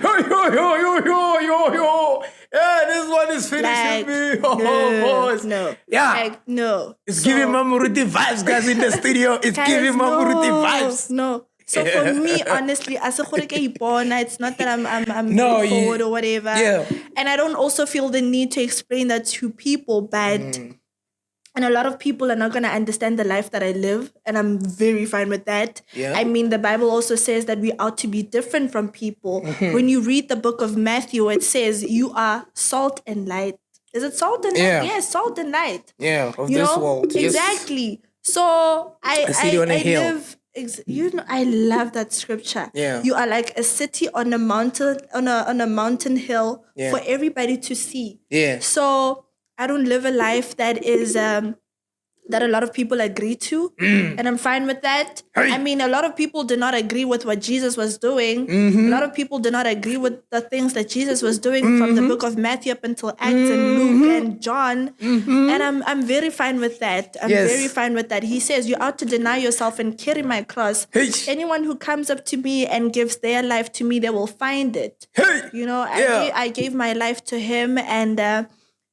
yo. Yeah, this one is finishing me. No. Yeah. Like, no. It's giving Mamuruti vibes, guys, in the studio. It's giving Mamuruti vibes. No. So for me, honestly, as a it's not that I'm No, forward or whatever. Yeah. And I don't also feel the need to explain that to people, but and a lot of people are not going to understand the life that I live, and I'm very fine with that. Yeah. I mean, the Bible also says that we ought to be different from people. When you read the book of Matthew, it says you are salt and light. Is it salt and light? Yeah. Yes, salt and light. Yeah, of You this know? world. Yes. Exactly. So I city on a hill. live. You know, I love that scripture. Yeah. You are like a city on a mountain, on a mountain hill Yeah. for everybody to see. Yeah. So I don't live a life that is that a lot of people agree to, and I'm fine with that. Hey. I mean, a lot of people did not agree with what Jesus was doing. A lot of people did not agree with the things that Jesus was doing from the book of Matthew up until Acts and Luke and John. And I'm very fine with that. I'm Yes. very fine with that. He says, you ought to deny yourself and carry my cross. Hey. Anyone who comes up to me and gives their life to me, they will find it. Hey. You know, Yeah. I gave my life to him, and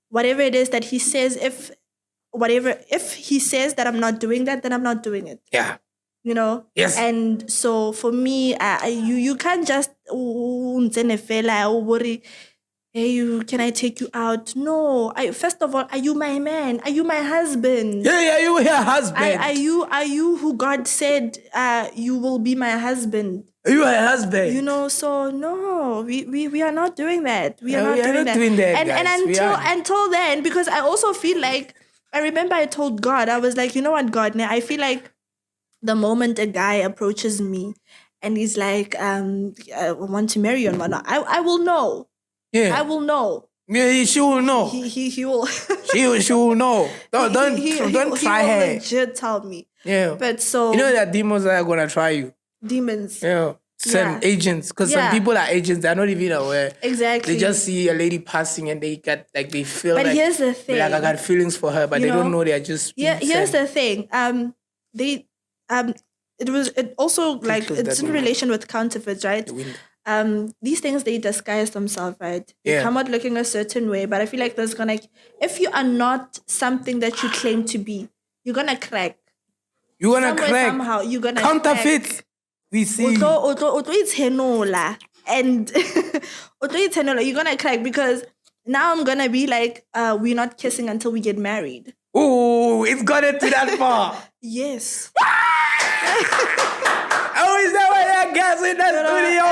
whatever it is that he says, if he says that I'm not doing that, then I'm not doing it. Yeah. You know? Yes. And so for me, you can't just worry. Hey, can I take you out? No. First of all, are you my man? Are you my husband? Yeah, you her husband. Are you who God said you will be my husband? You her husband. You know, so no, we are not doing that. We are No, not we are doing not that. doing that, And guys. We aren't. until then, because I also feel like I remember I told God, I was like, you know what, God, now I feel like the moment a guy approaches me and he's like, I want to marry you and whatnot, I will know. Yeah. I will know. Yeah, she will know. He will. She will know. Don't try he will her. legit tell me. Yeah. But so You know that demons are gonna try you. demons. Yeah. Some Yeah. agents, because Yeah. some people are agents, they're not even aware. Exactly. They just see a lady passing and they feel But like, here's the thing. like I got feelings for her, but You they don't know, know they're just Yeah, being here's sent. the thing. It also like close it's that in window. relation with counterfeits, right? window. These things they disguise themselves, right? They Yeah. come out looking a certain way, but I feel like there's gonna if you are not something that you claim to be, you're gonna crack. You're gonna Somewhere, crack. somehow you're gonna Counterfeit. crack. We see. Otlo it's henola. And otlo it's henola, you're gonna crack because now I'm gonna be like, we're not kissing until we get married. Ooh, it's gotten to that far. Yes. Oh, is that why that guy's in the studio?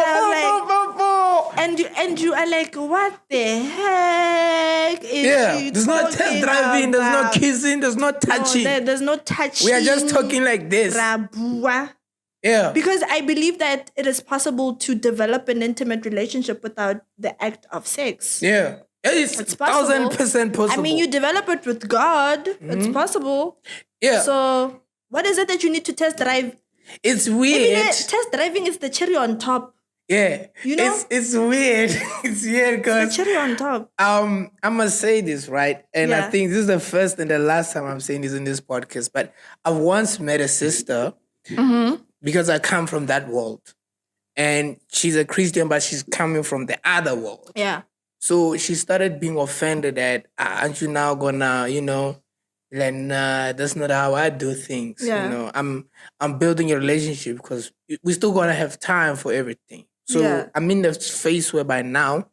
And you are like, what the heck is Yeah, she there's no test talking driving, there's no about? kissing, there's no touching. There's no touching. We are just talking like this. Rabua. Yeah. Because I believe that it is possible to develop an intimate relationship without the act of sex. Yeah. It's possible. 1000% possible. I mean, you develop it with God. It's possible. Yeah. So what is it that you need to test drive? It's I weird. mean, test driving is the cherry on top. Yeah. You know? It's weird. It's weird The because cherry on top. I must say this, right? And I Yeah. think this is the first and the last time I'm saying this in this podcast. But I've once met a sister because I come from that world. And she's a Christian, but she's coming from the other world. Yeah. So she started being offended that, aren't you now gonna, like, nah, that's not how I do things. Yeah. You know, I'm building a relationship because we still gonna have time for everything. So Yeah. I'm in the phase where by now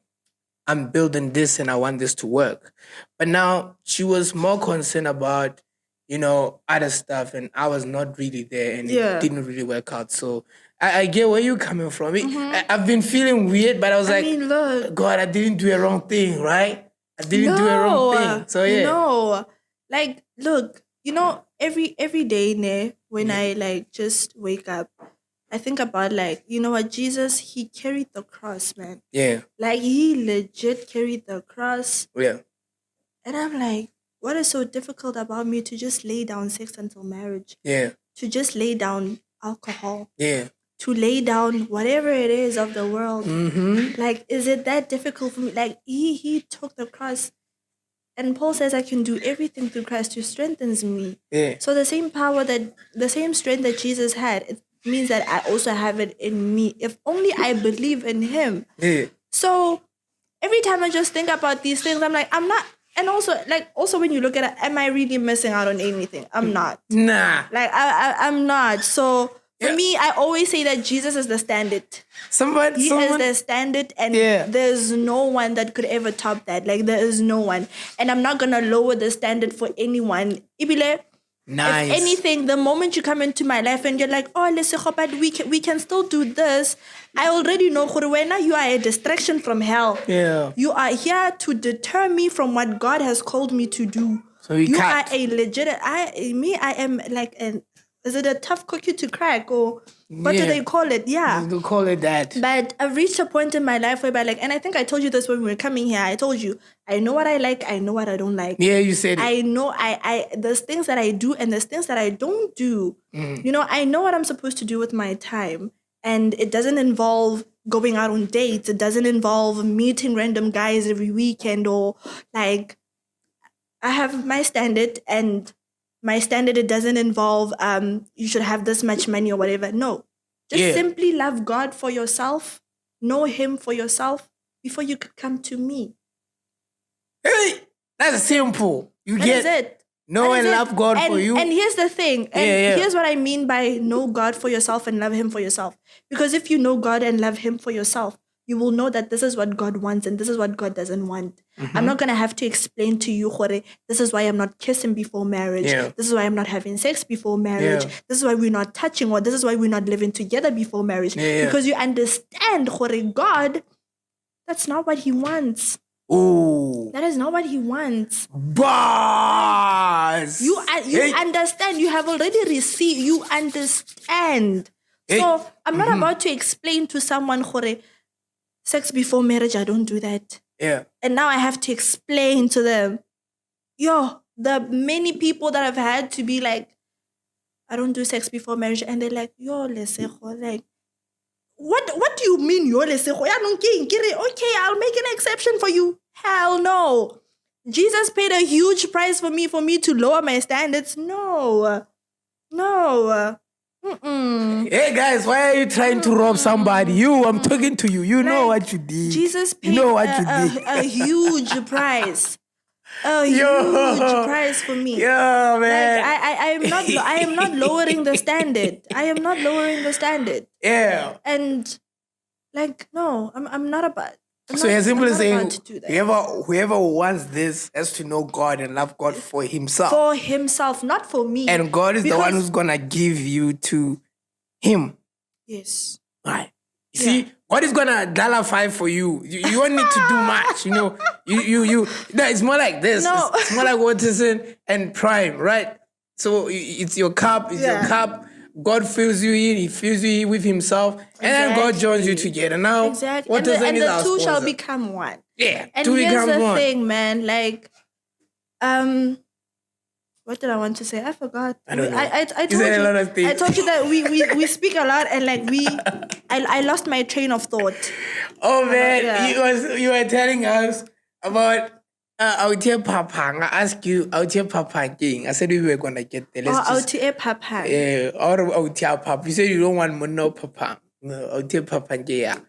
I'm building this and I want this to work. But now she was more concerned about, other stuff, and I was not really there, and Yeah. it didn't really work out. So I get where you're coming from. I've been feeling weird, but I was I like, mean, look. God, I didn't do a wrong thing, right? I didn't do a wrong thing. So yeah. No. Like, look, every day, ne, when I like just wake up, I think about like, you know what, Jesus, he carried the cross, man. Yeah. Like he legit carried the cross. Yeah. And I'm like, what is so difficult about me to just lay down sex until marriage? Yeah. To just lay down alcohol? Yeah. To lay down whatever it is of the world? Mm-hmm. Like, is it that difficult for me? Like he took the cross. And Paul says, I can do everything through Christ who strengthens me. Yeah. So the same strength that Jesus had, it means that I also have it in me. If only I believe in him. Yeah. So every time I just think about these things, I'm like, I'm not. And also when you look at it, am I really missing out on anything? I'm not. Nah. Like I'm not. So for me, I always say that Jesus is the standard. He is the standard, and there's no one that could ever top that. Like there is no one, and I'm not gonna lower the standard for anyone. Ibile, nice. If anything, the moment you come into my life and you're like, oh, let's say, but we can still do this. I already know, Khurwena, you are a distraction from hell. Yeah. You are here to deter me from what God has called me to do. So you are a legit. I am like an. Is it a tough cookie to crack, or what do they call it? Yeah, they call it that. But I've reached a point in my life where, and I think I told you this when we were coming here. I told you I know what I like, I know what I don't like. Yeah, you said it. I know there's things that I do and there's things that I don't do. You know, I know what I'm supposed to do with my time, and it doesn't involve going out on dates. It doesn't involve meeting random guys every weekend, or like I have my standard, and my standard, it doesn't involve you should have this much money or whatever. No. Just simply love God for yourself, know him for yourself before you could come to me. Hey, that's simple. That is it. Know and love God for you. And here's the thing. And here's what I mean by know God for yourself and love him for yourself. Because if you know God and love him for yourself, you will know that this is what God wants and this is what God doesn't want. I'm not going to have to explain to you, Khore, this is why I'm not kissing before marriage. This is why I'm not having sex before marriage. This is why we're not touching, or this is why we're not living together before marriage. Because you understand, Khore, God, that's not what he wants. Ooh. That is not what he wants. Bars. You understand. You have already received. You understand. So I'm not about to explain to someone, Khore, sex before marriage, I don't do that. Yeah. And now I have to explain to them, the many people that I've had to be like, I don't do sex before marriage. And they're like, like, what do you mean, okay, I'll make an exception for you. Hell no. Jesus paid a huge price for me to lower my standards. No. Hey guys, why are you trying to rob somebody? I'm talking to you. You know what you did. Jesus paid a huge price. A huge price for me. Yeah, man. Like, I am not lowering the standard. I am not lowering the standard. Yeah. And like, no, I'm not about. So as simple as saying, whoever wants this has to know God and love God for himself. For himself, not for me. And God is the one who's gonna give you to him. Yes. Right. You see, God is gonna $5 for you. You don't need to do much, you know. No, it's more like this. No. It's more like Watson and Prime, right? So it's your cup, your cup. God fills you in, he fills you in with himself, and then God joins you together. Now, what does and the two shall become one. Yeah, and here's the thing, man. Like, what did I want to say? I forgot. I don't know. I told you. A lot of things. I told you that we speak a lot, and like I lost my train of thought. Oh man, you were telling us about. Out here, Papa. I asked you, out here, Papa again. I said we were gonna get there. Out here, Papa. Yeah, or out here, Papa. You said you don't want no Papa. No, out here, Papa. Yeah.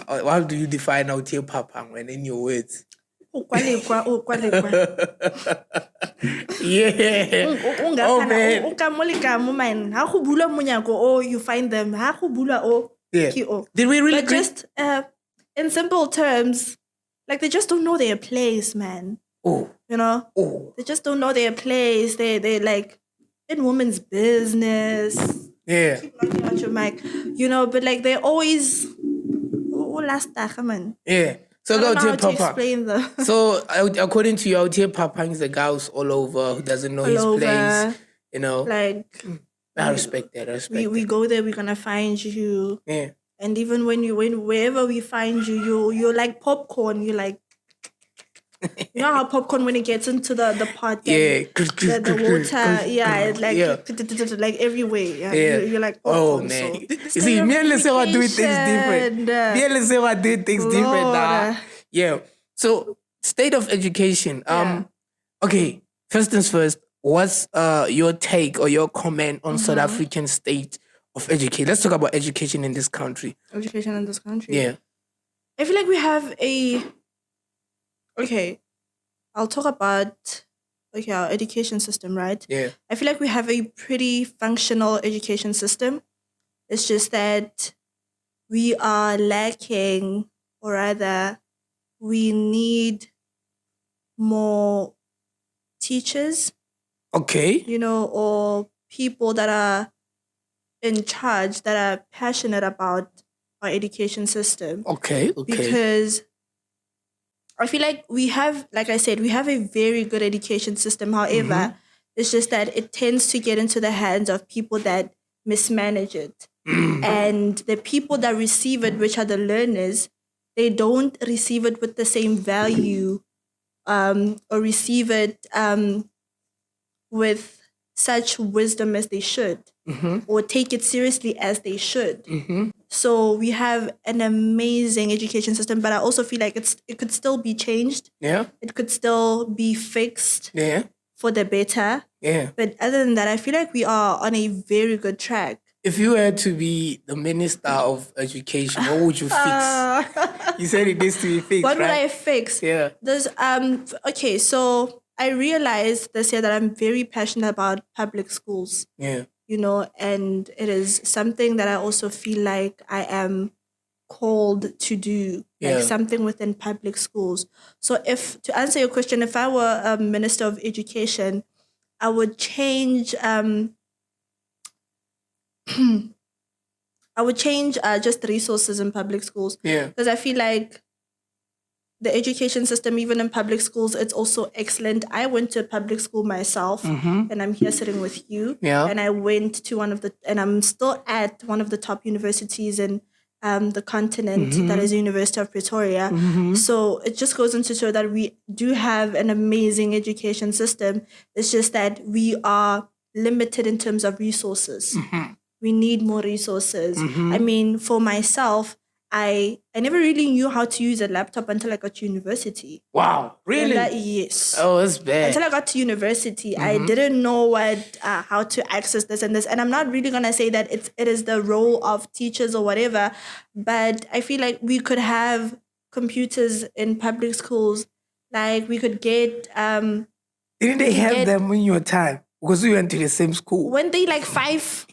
How do you define out here, Papa? When in your words? Yeah. Oh, you find them. Yeah. Did we really? But just in simple terms. Like, they just don't know their place, man. Oh. You know? Oh. They just don't know their place. They like, in women's business. Yeah. Keep knocking out your mic. You know, but like, they're always... Yeah. So I don't know how to to Papa. explain them. So, according to you, out here, Papa is a guy who's all over, who doesn't know his place. You know? Like... I respect that. We go there, we're gonna find you. Yeah. And even wherever we find you, you're like popcorn. You're like, you know how popcorn when it gets into the pot, the water, it's like like everywhere. Yeah. You're like popcorn. Oh man, So, you see, me and Lesera do things different. Me and Lesera do things different now. Yeah. So state of education. Okay, first things first, what's your take or your comment on South African state of education? Let's talk about education in this country. Education in this country. Yeah. I feel like we have okay, I'll talk about our education system, right? Yeah. I feel like we have a pretty functional education system. It's just that we are lacking, or rather, we need more teachers, Okay. or people that are in charge, that are passionate about our education system. Okay. Because I feel like we have, like I said, we have a very good education system. However, it's just that it tends to get into the hands of people that mismanage it. And the people that receive it, which are the learners, they don't receive it with the same value, or receive it with such wisdom as they should, or take it seriously as they should. So we have an amazing education system, but I also feel like it could still be changed. Yeah. It could still be fixed Yeah. for the better. Yeah. But other than that, I feel like we are on a very good track. If you were to be the minister of education, what would you fix? You said it needs to be fixed, What would right? I fix? Yeah. There's okay, so I realized this year that I'm very passionate about public schools. Yeah. And it is something that I also feel like I am called to do, Yeah. like something within public schools. So to answer your question, if I were a minister of education, I would change just resources in public schools. Yeah. Because I feel like the education system, even in public schools, it's also excellent. I went to public school myself, and I'm here sitting with you. Yeah. And I went to and I'm still at one of the top universities in the continent, that is the University of Pretoria. So it just goes into show that we do have an amazing education system. It's just that we are limited in terms of resources. We need more resources. I mean, for myself, I never really knew how to use a laptop until I got to university. Wow. Really? Yes. Oh, that's bad. Until I got to university, I didn't know how to access this and this. And I'm not really gonna say that it is the role of teachers or whatever, but I feel like we could have computers in public schools. Like we could get Didn't they have them in your time? Because we went to the same school. when they like five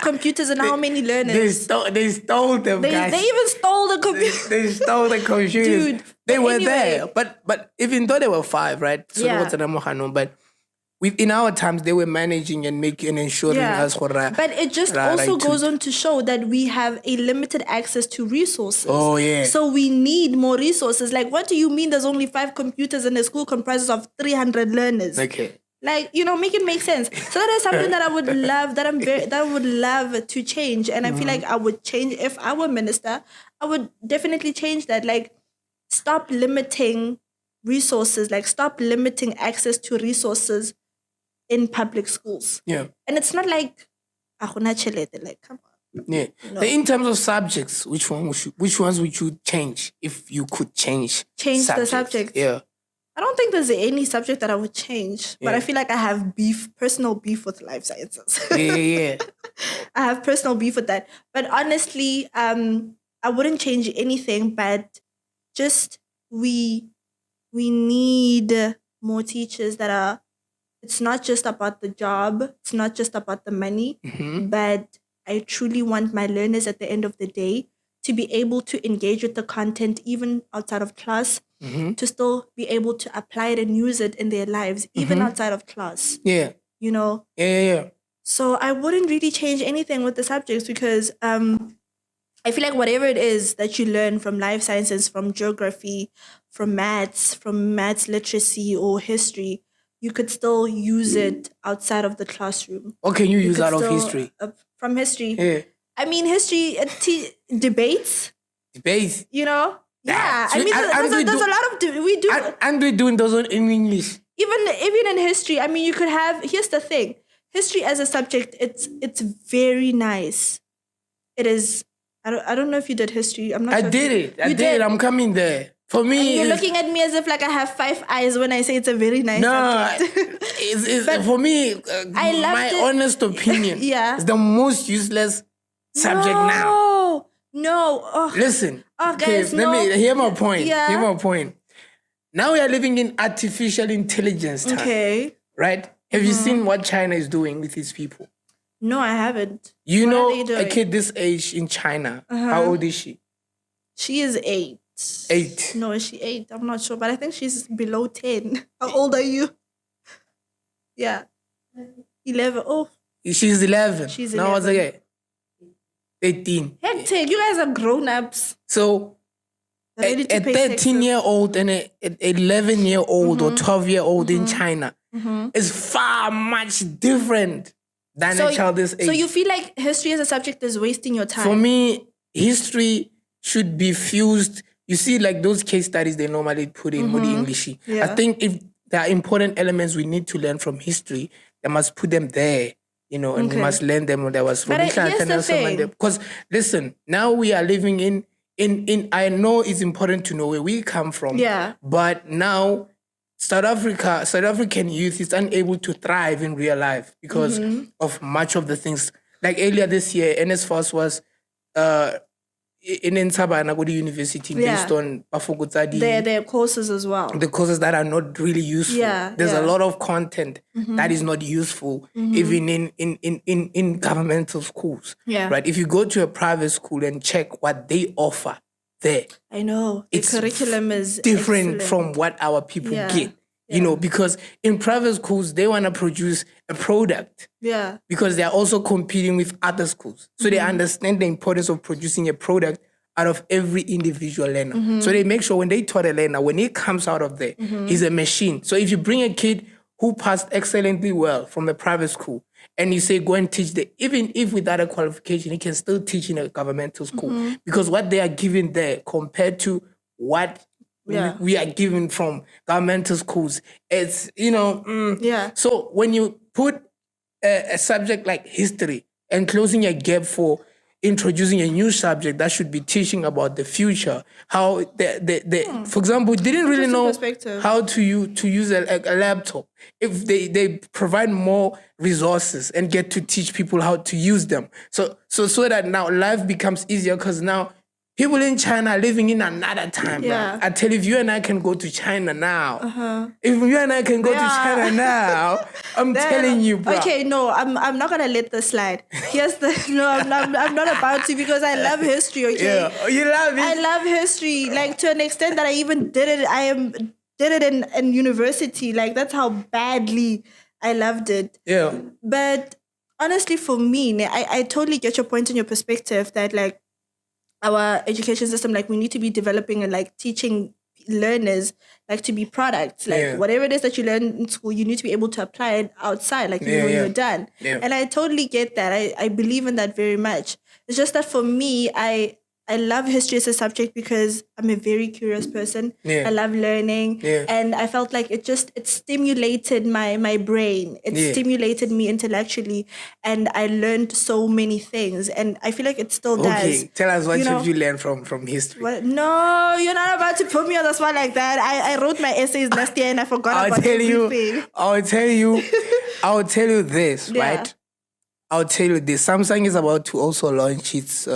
computers and how many learners? They stole them, guys. They even stole the computer. They stole the computers. Dude, they but were anyway. there. But even though they were 5, right? So Yeah. but in our times, they were managing and making and ensuring us for that. But it just also goes on to show that we have a limited access to resources. Oh, yeah. So we need more resources. Like, what do you mean there's only 5 computers in a school comprises of 300 learners? Okay. Like, make it make sense. So that is something that I would love, that I would love to change. And I feel like I would change if I were minister. I would definitely change that. Like, stop limiting resources. Like, stop limiting access to resources in public schools. Yeah. And it's not like, like, come on. Yeah. No. In terms of subjects, which ones would you change if you could change? The subjects? Yeah. I don't think there's any subject that I would change, but Yeah. I feel like I have personal beef with life sciences. Yeah. I have personal beef with that. But honestly, I wouldn't change anything, but just we need more teachers that are, it's not just about the job, it's not just about the money, but I truly want my learners at the end of the day to be able to engage with the content even outside of class, to still be able to apply it and use it in their lives, even outside of class. Yeah. Yeah. So I wouldn't really change anything with the subjects because I feel like whatever it is that you learn from life sciences, from geography, from maths literacy or history, you could still use it outside of the classroom. What can you use could out of still, history? From history. Yeah. I mean, history, debates, Debates. Yeah. Yeah. I mean, And there's a lot of, we do. And we're doing those in English. Even in history, I mean, you could have, here's the thing. History as a subject, it's very nice. It is, I don't know if you did history. I'm not I sure. did it. I did it. I'm coming there. For me, You're looking at me as if like I have 5 eyes when I say it's a very nice subject. it's for me, I loved my it. honest opinion, Yeah. it's the most useless subject now. No. Oh. Listen, Oh, guys, let me hear my no. point. Yeah. Hear my point. Now we are living in artificial intelligence time. Okay. Right? Have you seen what China is doing with its people? No, I haven't. You What know, are they doing? a kid this age in China, how old is she? She is 8. 8. No, is she 8? I'm not sure, but I think she's below 10. How old are you? Yeah. 11. Oh, She's 11. She's Now what's 11. again? 18. hectic. You guys are grown-ups. So Ready to a pay 13-year-old and a 11-year-old or 12-year-old in China is far much different than a child this age. So you feel like history as a subject is wasting your time? For me, history should be fused. You see, like those case studies they normally put in Moody English. Yeah. I think if there are important elements we need to learn from history, they must put them there, you know, and we must learn them. There was But here's the thing. because listen, now we are living in. I know it's important to know where we come from. Yeah. But now South African youth is unable to thrive in real life because of much of the things. Like earlier this year, NSFAS was in Nsabana go to university based on their courses as well. the courses that are not really useful. Yeah, There's yeah. a lot of content that is not useful, even in governmental schools. Yeah. Right. If you go to a private school and check what they offer there, I know. The it's curriculum is different excellent. from what our people Yeah, get. You know, because in private schools they want to produce a product Yeah. because they are also competing with other schools. So they understand the importance of producing a product out of every individual learner. So they make sure when they taught a learner, when he comes out of there, he's a machine. So if you bring a kid who passed excellently well from a private school and you say, go and teach even if without a qualification, he can still teach in a governmental school because what they are given there compared to what we are given from governmental schools, it's, you know, Yeah. So when you put a subject like history and closing a gap for introducing a new subject that should be teaching about the future, how for example, didn't really Interesting know perspective. how to use a laptop. If they provide more resources and get to teach people how to use them, so that now life becomes easier because now people in China are living in another time. Yeah. Man. I tell you, if you and I can go to China now, if you and I can go to China now, I'm telling you, bro. Okay, no, I'm not gonna let this slide. Here's the I'm not about to because I love history. Okay, Yeah, you love it. I love history like to an extent that I even did it in university. Like that's how badly I loved it. Yeah. But honestly, for me, I totally get your point and your perspective that like our education system, like we need to be developing and like teaching learners like to be products. Like whatever it is that you learn in school, you need to be able to apply it outside, like when you're done. Yeah. And I totally get that. I believe in that very much. It's just that for me, I love history as a subject because I'm a very curious person. Yeah. I love learning. Yeah. And I felt like it stimulated my brain. It stimulated me intellectually. And I learned so many things. And I feel like it still does. Okay, tell us what You know, have you learned from history? What? No, you're not about to put me on the spot like that. I wrote my essays last year and I forgot about everything. I'll tell you this, Yeah. right? I'll tell you this. Samsung is about to also launch its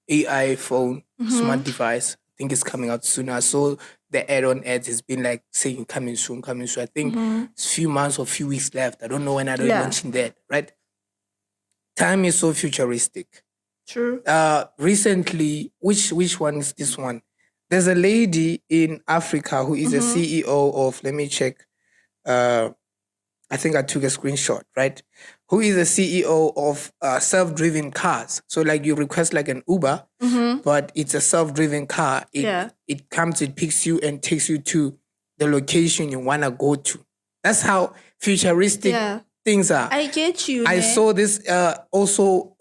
AI phone, smart device. I think it's coming out soon. I saw the add-on ads has been like saying coming soon. I think it's a few months or few weeks left. I don't know when they're launching that, right? Time is so futuristic. True. Recently, which one is this one? There's a lady in Africa who is a CEO of, let me check. I think I took a screenshot, right? Who is a CEO of self-driven cars. So like you request like an Uber, but it's a self-driven car. It comes, it picks you and takes you to the location you want to go to. That's how futuristic things are. I get you. I saw this also,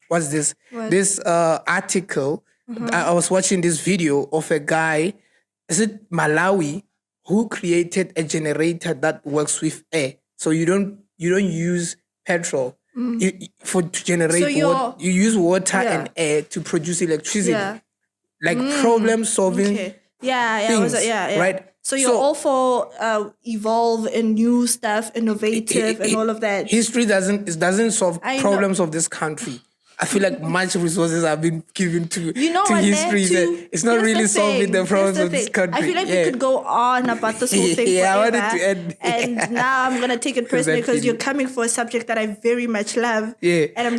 what's this? What? This article, I was watching this video of a guy, is it Malawi, who created a generator that works with air. So you don't use petrol to generate water. You use water and air to produce electricity. Yeah. Like problem solving. Okay. things, yeah. right? So you're all for evolve and new stuff, innovative, and all of that. History doesn't solve I know. problems of this country. I feel like much resources have been given to What, history. too? It's not Here's really the solving thing. the problems Here's of the this thing. country. I feel like we could go on about this whole thing Yeah, I forever. wanted to end. And now I'm gonna take it personally because Exactly. you're coming for a subject that I very much love. Yeah. And I'm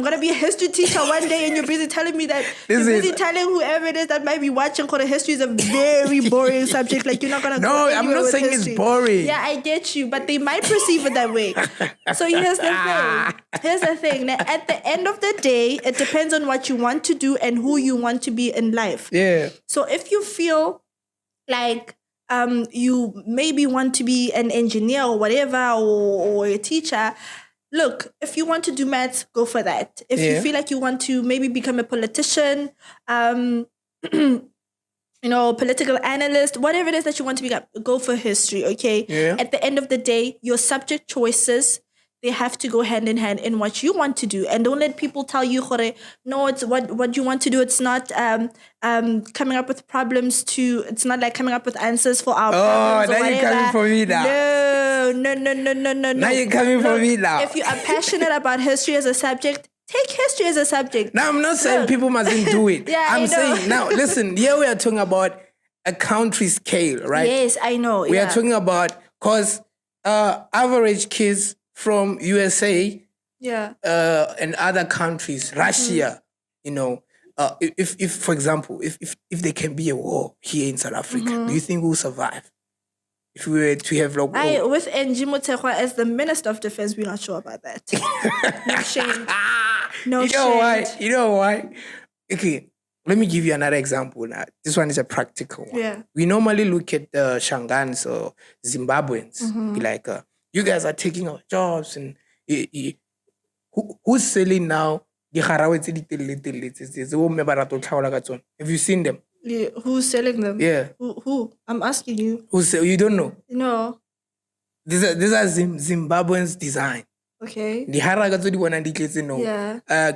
gonna be a history teacher one day, and you're busy telling me that telling whoever it is that might be watching, because history is a very boring subject. Like, you're not gonna. No, go I'm not with saying history. it's boring. Yeah, I get you, but they might perceive it that way. So here's the thing. Here's the thing. Now, at the end of the day, it depends on what you want to do and who you want to be in life. Yeah. So if you feel like you maybe want to be an engineer or whatever, or a teacher, look, if you want to do maths, go for that. If you feel like you want to maybe become a politician, political analyst, whatever it is that you want to become, go for history, okay? Yeah. At the end of the day, your subject choices, they have to go hand in hand in what you want to do. And don't let people tell you, no, it's what you want to do. It's not coming up with problems it's not like coming up with answers for our problems. Oh, now you're coming for me now. No. Now you're coming for me now. If you are passionate about history as a subject, take history as a subject. Now, I'm not saying people mustn't do it. Yeah, I'm I know. saying, now, listen, here we are talking about a country scale, right? Yes, I know. We are talking about, because average kids from USA and other countries, Russia, if for example, if there can be a war here in South Africa, do you think we'll survive? If we were to have with Nji Motshekga as the Minister of Defense, we're not sure about that. No shame. No shame. You know why? Okay, let me give you another example now. This one is a practical one. Yeah. We normally look at the Shangans or Zimbabweans, be like, you guys are taking our jobs, and who's selling now? Have you seen them? Yeah, who's selling them? Yeah. Who? I'm asking you. You don't know? No. These are Zimbabweans design. Okay. The Haraga to the one and the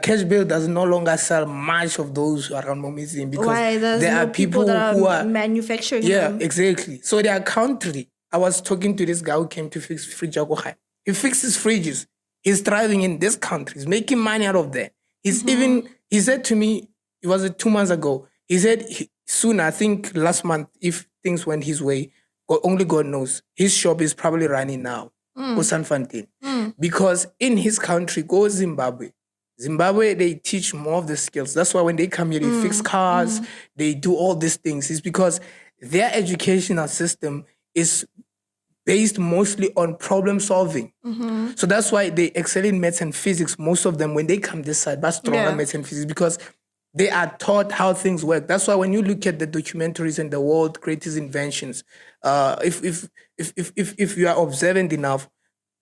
Cash Bill does no longer sell much of those around Momizim because there are people that who are manufacturing Yeah, them. exactly. So their country. I was talking to this guy who came to fix fridge. He fixes fridges. He's thriving in this country. He's making money out of that. He said to me, it was 2 months ago, he said soon, I think last month, if things went his way, only God knows, his shop is probably running now. Sanfantine. Because in his country, go Zimbabwe. Zimbabwe, they teach more of the skills. That's why when they come here, they fix cars, they do all these things. It's because their educational system is based mostly on problem solving. So that's why they excel in maths and physics. Most of them, when they come this side, but stronger maths and physics, because they are taught how things work. That's why when you look at the documentaries and the world greatest inventions, if you are observant enough,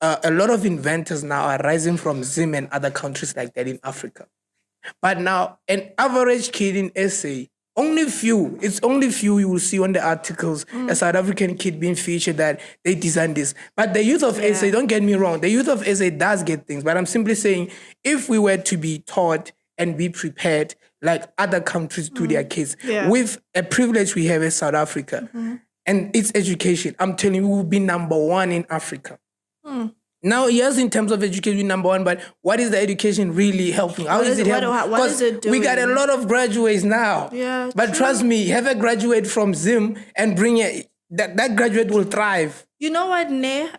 a lot of inventors now are rising from Zim and other countries like that in Africa. But now, an average kid in SA, it's only few you will see on the articles, a South African kid being featured that they designed this. But the youth of SA, don't get me wrong, the youth of SA does get things. But I'm simply saying, if we were to be taught and be prepared like other countries do their kids, with a privilege we have in South Africa and its education, I'm telling you, we will be number one in Africa. Now, yes, in terms of education, we're number one, but what is the education really helping? How is it helping? What is it doing? We got a lot of graduates now. Yeah, but trust me, have a graduate from Zim and bring it. That graduate will thrive. You know what, Ne?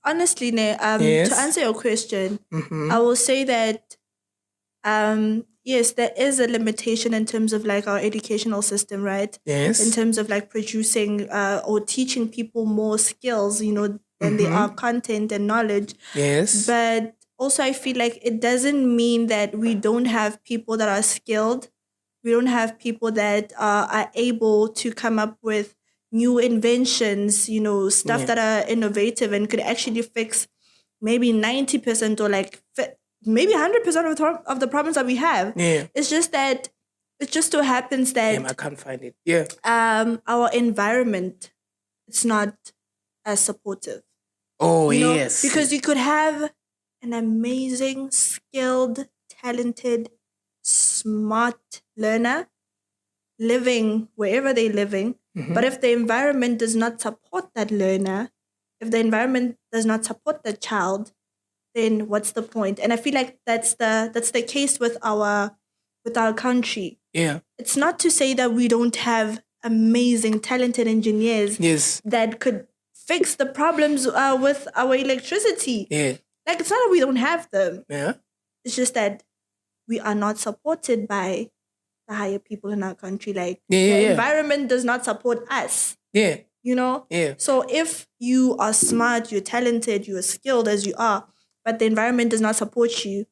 Honestly, Ne, to answer your question, I will say that yes, there is a limitation in terms of like our educational system, right? Yes. In terms of like producing or teaching people more skills, than they are content and knowledge. Yes. But also I feel like it doesn't mean that we don't have people that are skilled. We don't have people that are able to come up with new inventions, stuff that are innovative and could actually fix maybe 90% or like maybe 100% of the problems that we have. Yeah. It's just that it just so happens that I can't find it. Yeah. Our environment, it's not as supportive. Oh, yes. Because you could have an amazing, skilled, talented, smart learner, living wherever they're living. But if the environment does not support that learner, if the environment does not support the child, then what's the point? And I feel like that's the case with our country. Yeah. It's not to say that we don't have amazing, talented engineers Yes. that could fix the problems with our electricity. Yeah. Like, it's not that we don't have them. Yeah. It's just that we are not supported by the higher people in our country. Like, the environment does not support us. Yeah. You know? Yeah. So if you are smart, you're talented, you're skilled as you are, but the environment does not support you,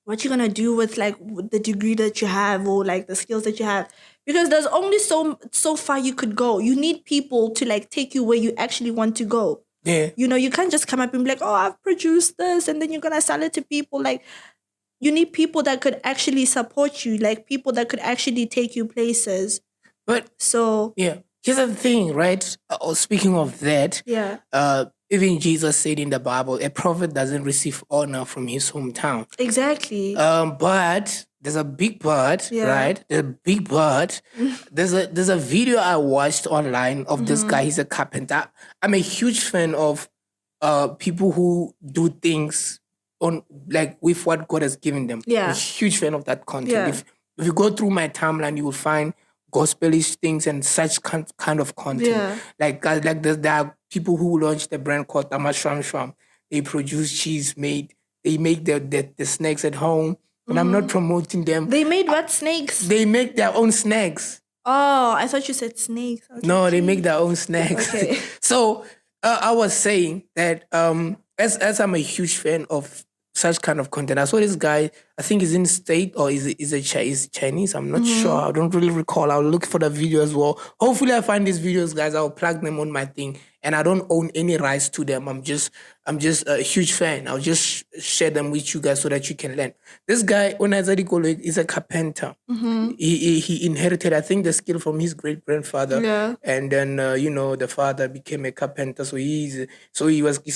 what you gonna do with like the degree that you have or like the skills that you have? Because there's only so far you could go. You need people to like take you where you actually want to go. Yeah. You know, you can't just come up and be like, oh, I've produced this, and then you're gonna sell it to people. Like, you need people that could actually support you, like people that could actually take you places. But So yeah, here's the thing, right? Speaking of that, yeah, even Jesus said in the Bible, a prophet doesn't receive honor from his hometown. exactly. But there's a big but, Yeah. right? There's a big but. There's a video I watched online of this guy. He's a carpenter. I'm a huge fan of people who do things on like with what God has given them. Yeah. I'm a huge fan of that content. Yeah. If you go through my timeline, you will find gospelish things and such kind of content. Yeah. Like there are people who launched a brand called Shram Shram. They produce cheese made. They make the snacks at home. And I'm not promoting them. They made what, snakes? They make their own snacks. Oh, I thought you said snakes. I was No, like, they "Gee." make their own snacks. Okay. So I was saying that as I'm a huge fan of such kind of content, I saw this guy. I think he's in state or is Chinese. I'm not sure. I don't really recall. I'll look for the video as well. Hopefully, I find these videos, guys. I'll plug them on my thing, and I don't own any rights to them. I'm just a huge fan. I'll just share them with you guys so that you can learn. This guy, Onazadi, is a carpenter. He inherited, I think, the skill from his great grandfather. Yeah. And then the father became a carpenter. So he's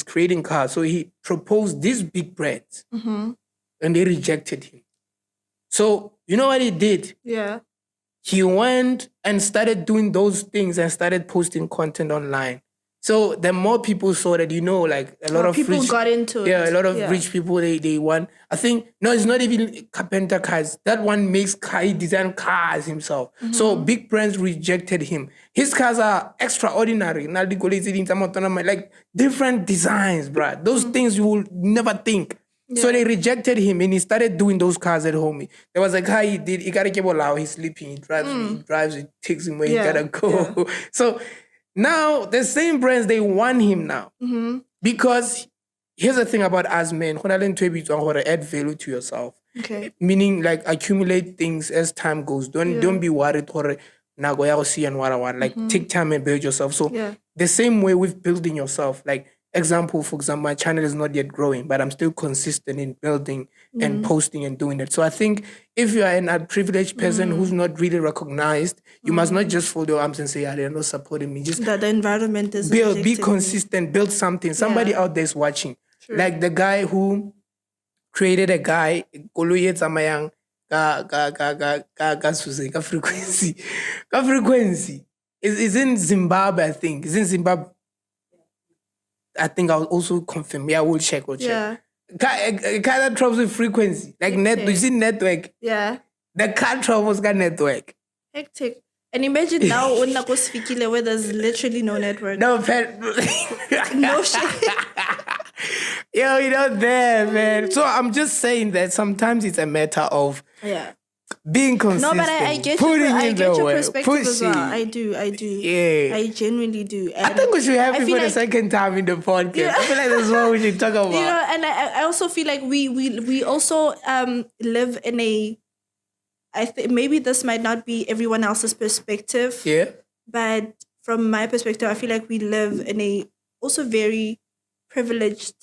creating cars. So he proposed these big brands, and they rejected him. So you know what he did? Yeah. He went and started doing those things and started posting content online. So the more people saw that, like a lot of people rich, got into it. yeah, a lot of Yeah. rich people, they want. I think, no, it's not even carpenter cars. That one makes he design cars himself. So big brands rejected him. His cars are extraordinary. Like different designs, bruh. Those things you will never think. So they rejected him and he started doing those cars at home. There was a guy he did, he gotta keep allow, he's sleeping, he drives, it takes him where he gotta go. Yeah. So now the same brands, they want him now. Because here's the thing about us men, add value to yourself. Okay. Meaning like accumulate things as time goes. Don't be worried or like take time and build yourself. So the same way with building yourself, like for example, my channel is not yet growing, but I'm still consistent in building and posting and doing it. So I think if you are a privileged person who's not really recognized, you must not just fold your arms and say, they're not supporting me. Just That the environment is be rejecting me. consistent, build something. Somebody out there is watching. True. Like the guy who created a guy, frequency. Is in Zimbabwe, I think. It's in Zimbabwe. I think I'll also confirm. Yeah, we'll check. Yeah. A car that travels with frequency. Like you see network. Yeah. The car travels got network. Hectic. And imagine now when Nakosfikile where there's literally no network. No, No shit. Yo, you're not there, man. So I'm just saying that sometimes it's a matter of Yeah. being consistent. No, but I get putting your, I in get the your work, perspective as well. pushing. I do. Yeah. I genuinely do. I think we should have I it feel for the like- second time in the podcast. I feel like that's what we should talk about. And I also feel like we also live in a, I think maybe this might not be everyone else's perspective. Yeah. But from my perspective, I feel like we live in a also very privileged.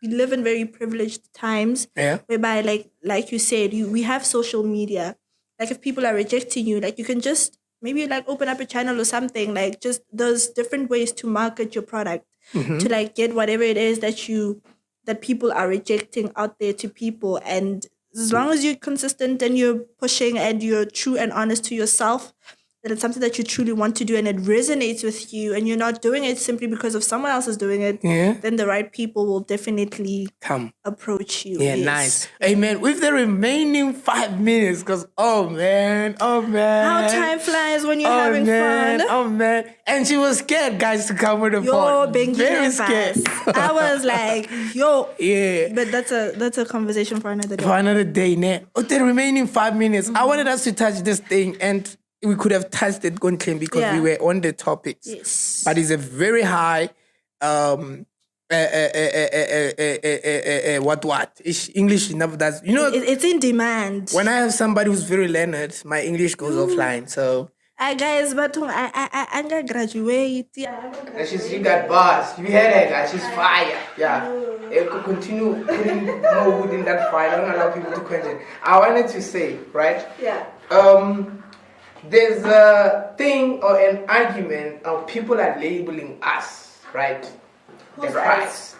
We live in very privileged times. Yeah. Whereby, like you said, we have social media. Like if people are rejecting you, like you can just maybe like open up a channel or something. Like just there's different ways to market your product to like get whatever it is that people are rejecting out there to people, and as long as you're consistent and you're pushing and you're true and honest to yourself, that it's something that you truly want to do and it resonates with you and you're not doing it simply because of someone else is doing it, then the right people will definitely Come. approach you. Yeah, Yes. nice. Hey, man, with the remaining 5 minutes, because, oh, man. How time flies when you're having fun. Oh, man. And she was scared, guys, to come with the Yo, phone. Bengi Very advice. scared. I was like, yo. Yeah. But that's a conversation for another day. For another day, ne? With the remaining 5 minutes, I wanted us to touch this thing, and we could have touched it, Gonklin, because we were on the topics. Yes. But it's a very high, what? English never does. You know, It's in demand. when I have somebody who's very learned, my English goes offline. So Guys, but I got graduate. Yeah, and she got bars. You hear that, guys? She's fire. Yeah. It could continue putting more wood in that fire. I don't allow people to quench it. I wanted to say, right? Yeah. There's a thing or an argument of people are labeling us, right? Who's the Christ.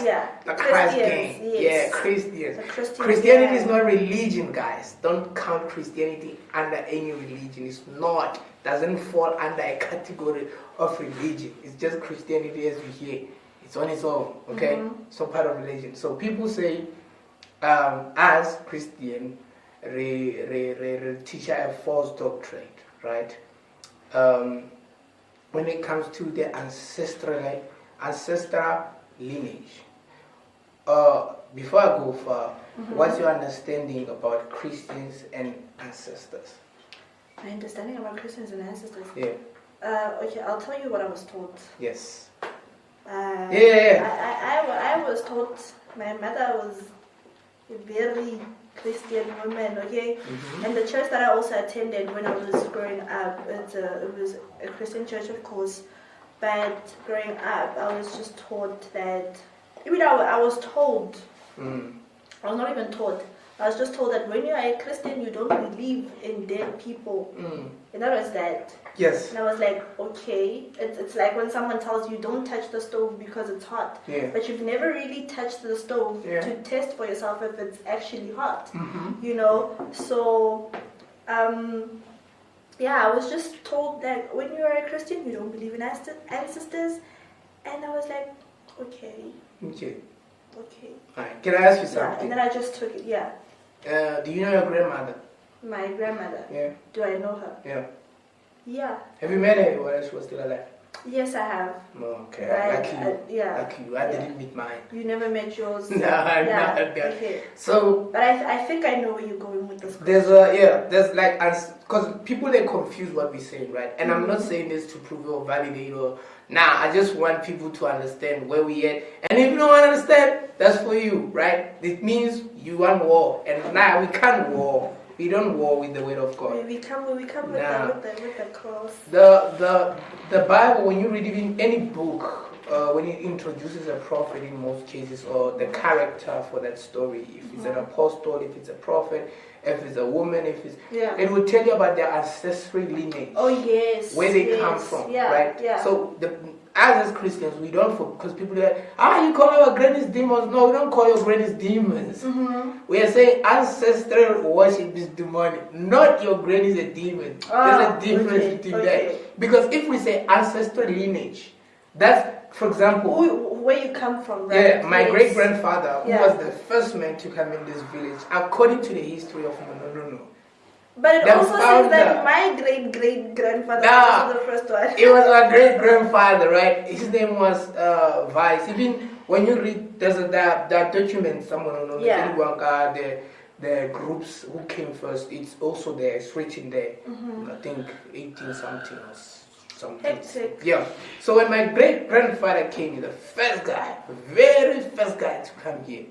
Yeah. The Christ Christians, gang. yes. Yeah, Christians. The Christian Christianity gang. is not religion, guys. Don't count Christianity under any religion. It's not. Doesn't fall under a category of religion. It's just Christianity as we hear. It's on its own, okay? It's not part of religion. So people say, as Christian, teach a false doctrine, right? When it comes to the ancestral lineage. Before I go far, what's your understanding about Christians and ancestors? My understanding about Christians and ancestors. Yeah. Okay, I'll tell you what I was taught. Yes. I was taught. My mother was a very Christian woman, okay? And the church that I also attended when I was growing up, it was a Christian church, of course. But growing up, I was just taught that. I was told. I was not even taught. I was just told that when you are a Christian, you don't believe in dead people. And that was that. Yes. And I was like, okay. It's like when someone tells you don't touch the stove because it's hot. Yeah. But you've never really touched the stove to test for yourself if it's actually hot. You know? So, I was just told that when you are a Christian, you don't believe in ancestors. And I was like, okay. Alright, can I ask you something? Yeah, and then I just took it, do you know your grandmother? My grandmother. Yeah. Do I know her? Yeah. Yeah. Have you met her while she was still alive? Yes, I have. Oh, okay. Lucky you. I didn't meet mine. You never met yours? No, yeah. not that. Okay. So, but I think I know where you're going with this. There's like, because people they confuse what we're saying, right? And I'm not saying this to prove or validate or, I just want people to understand where we at. And if you don't understand, that's for you, right? It means you want war. And we can't war. We don't war with the word of God. We come with the cross. The Bible, when you read even any book, when it introduces a prophet in most cases, or the character for that story, if it's an apostle, if it's a prophet, if it's a woman, it will tell you about their ancestral lineage. Oh yes. Where they come from, right? Yeah. So as Christians, we don't, because people are like, you call our grannies demons. No, we don't call your grannies demons. We are saying ancestral worship is demonic, not your granny is a demon. There's a difference between that. Because if we say ancestral lineage, that's, for example, where you come from, right? Yeah, my great-grandfather, who was the first man to come in this village, according to the history of Mononono. But it also says that my great-great-grandfather was also the first one. It was my great-grandfather, right? His name was Vice. Even when you read, there's that document, someone on the groups who came first, it's also there, it's written there. I think 18-something or something. Hectic. Yeah. So when my great-grandfather came, the first guy, very first guy to come here,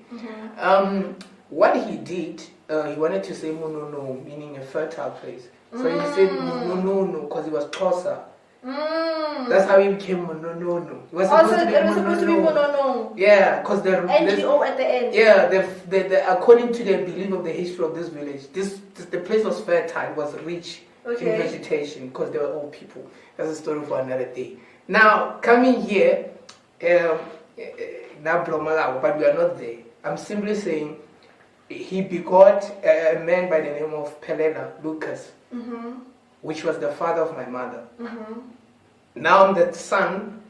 what he did, he wanted to say Monono, meaning a fertile place. So he said Monono because it was closer. That's how he became Monono. It was supposed to be Monono. Yeah, because the NGO at the end. Yeah, the according to the belief of the history of this village, the place was fertile, it was rich in vegetation because they were old people. That's a story for another day. Now coming here, now but we are not there. I'm simply saying, he begot a man by the name of Pelela, Lucas, which was the father of my mother. Now I'm the son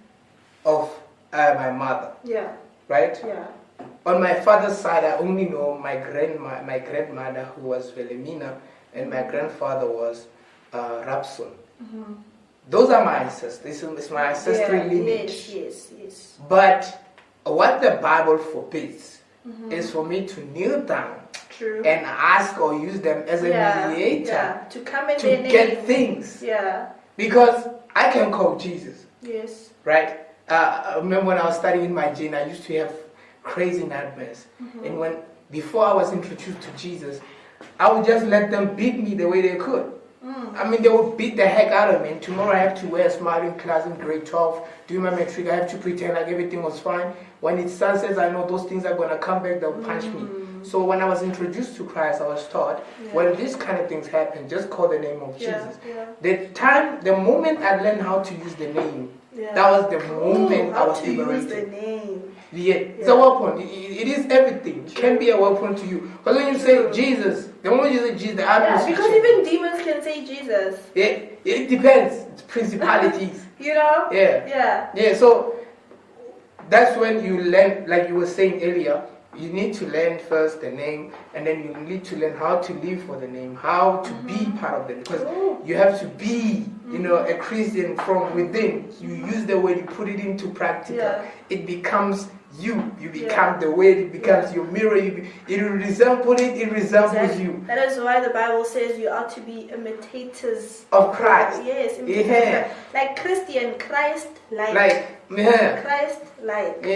of my mother. Yeah. Right? Yeah. On my father's side, I only know my grandmother, who was Velemina, and my grandfather was Rapson. Those are my ancestors. It's my ancestral lineage. Yes. But what the Bible forbids is for me to kneel down and ask or use them as a mediator to come in to their get name. things. Yeah. Because I can call Jesus. Yes. Right? I remember when I was studying in my gene, I used to have crazy nightmares. And before I was introduced to Jesus, I would just let them beat me the way they could. I mean, they would beat the heck out of me. And tomorrow I have to wear a smiling class in grade 12, do my metric. I have to pretend like everything was fine. When it's sunsets, I know those things are going to come back, they'll punch me. So when I was introduced to Christ, I was taught, when these kind of things happen, just call the name of Jesus. The moment I learned how to use the name, that was the moment I was liberated. Use the name. It's a weapon. It is everything. It can be a weapon to you. Because when you say Jesus, the moment you say Jesus, the atmosphere. Because even demons can say Jesus. It depends. It's principalities. You know? Yeah, so that's when you learn, like you were saying earlier, you need to learn first the name, and then you need to learn how to live for the name, how to be part of it. Because you have to be, a Christian from within. You use the word, you put it into practical. It becomes you become the word, it becomes your mirror, it resembles you. That is why the Bible says you are to be imitators of Christ. Yes, imitators. Like Christian, Christ-like. Christ-like.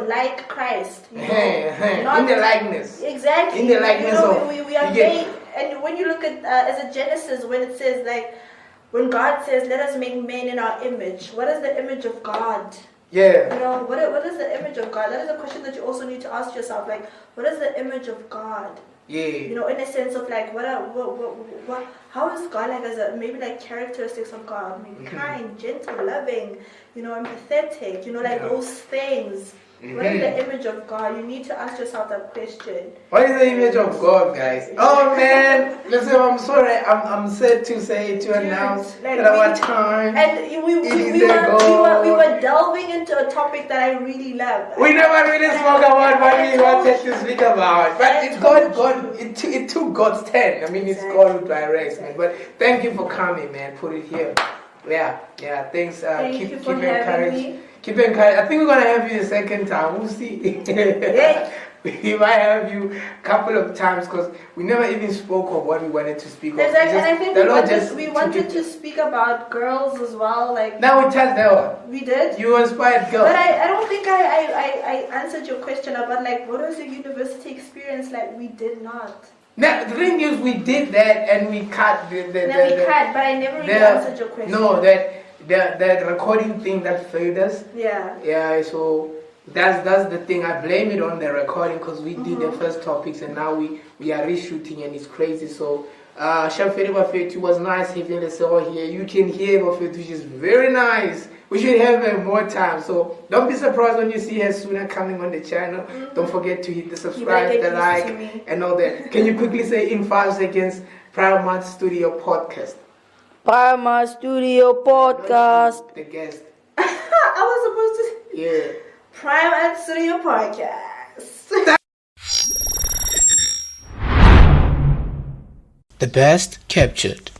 Like Christ. Not in the likeness. Exactly. In the likeness of. We are made, and when you look at as a Genesis, when it says when God says, let us make man in our image, what is the image of God? Yeah. What is the image of God? That is a question that you also need to ask yourself. What is the image of God? Yeah. In a sense of how is God as characteristics of God? Maybe kind, gentle, loving, empathetic, those things. What is the image of God? You need to ask yourself that question. What is the image of God, guys? Oh man, listen, I'm sorry. I'm sad to announce that our time. And we were delving into a topic that I really love. We never really spoke about what we wanted to speak about, but it's God. It took God's turn. I mean, it's God who directs, man. But thank you for coming, man. Put it here. Yeah. Thanks. Thank you for having me. Keep encouraged. I think we're gonna have you a second time. We'll see. We might have you a couple of times because we never even spoke of what we wanted to speak of. Exactly, and I think we wanted to speak about girls as well. Now we touched that one. We did. You inspired girls. But I don't think I answered your question about what was your university experience like. We did not. Now, the thing is, we did that and we cut but I never really answered your question. No, that recording thing that failed us. Yeah, so that's the thing. I blame it on the recording because we did the first topics and now we are reshooting and it's crazy. So Shafiri Bafetu was nice having us all here. You can hear Bafetu, which is very nice. We should have her more time. So don't be surprised when you see her sooner coming on the channel. Don't forget to hit the subscribe, the like, and all that. Can you quickly say in 5 seconds, Paramount Studio Podcast? Paramount Studio Podcast. The guest. I was supposed to. Yeah. Paramount Studio Podcast. The best captured.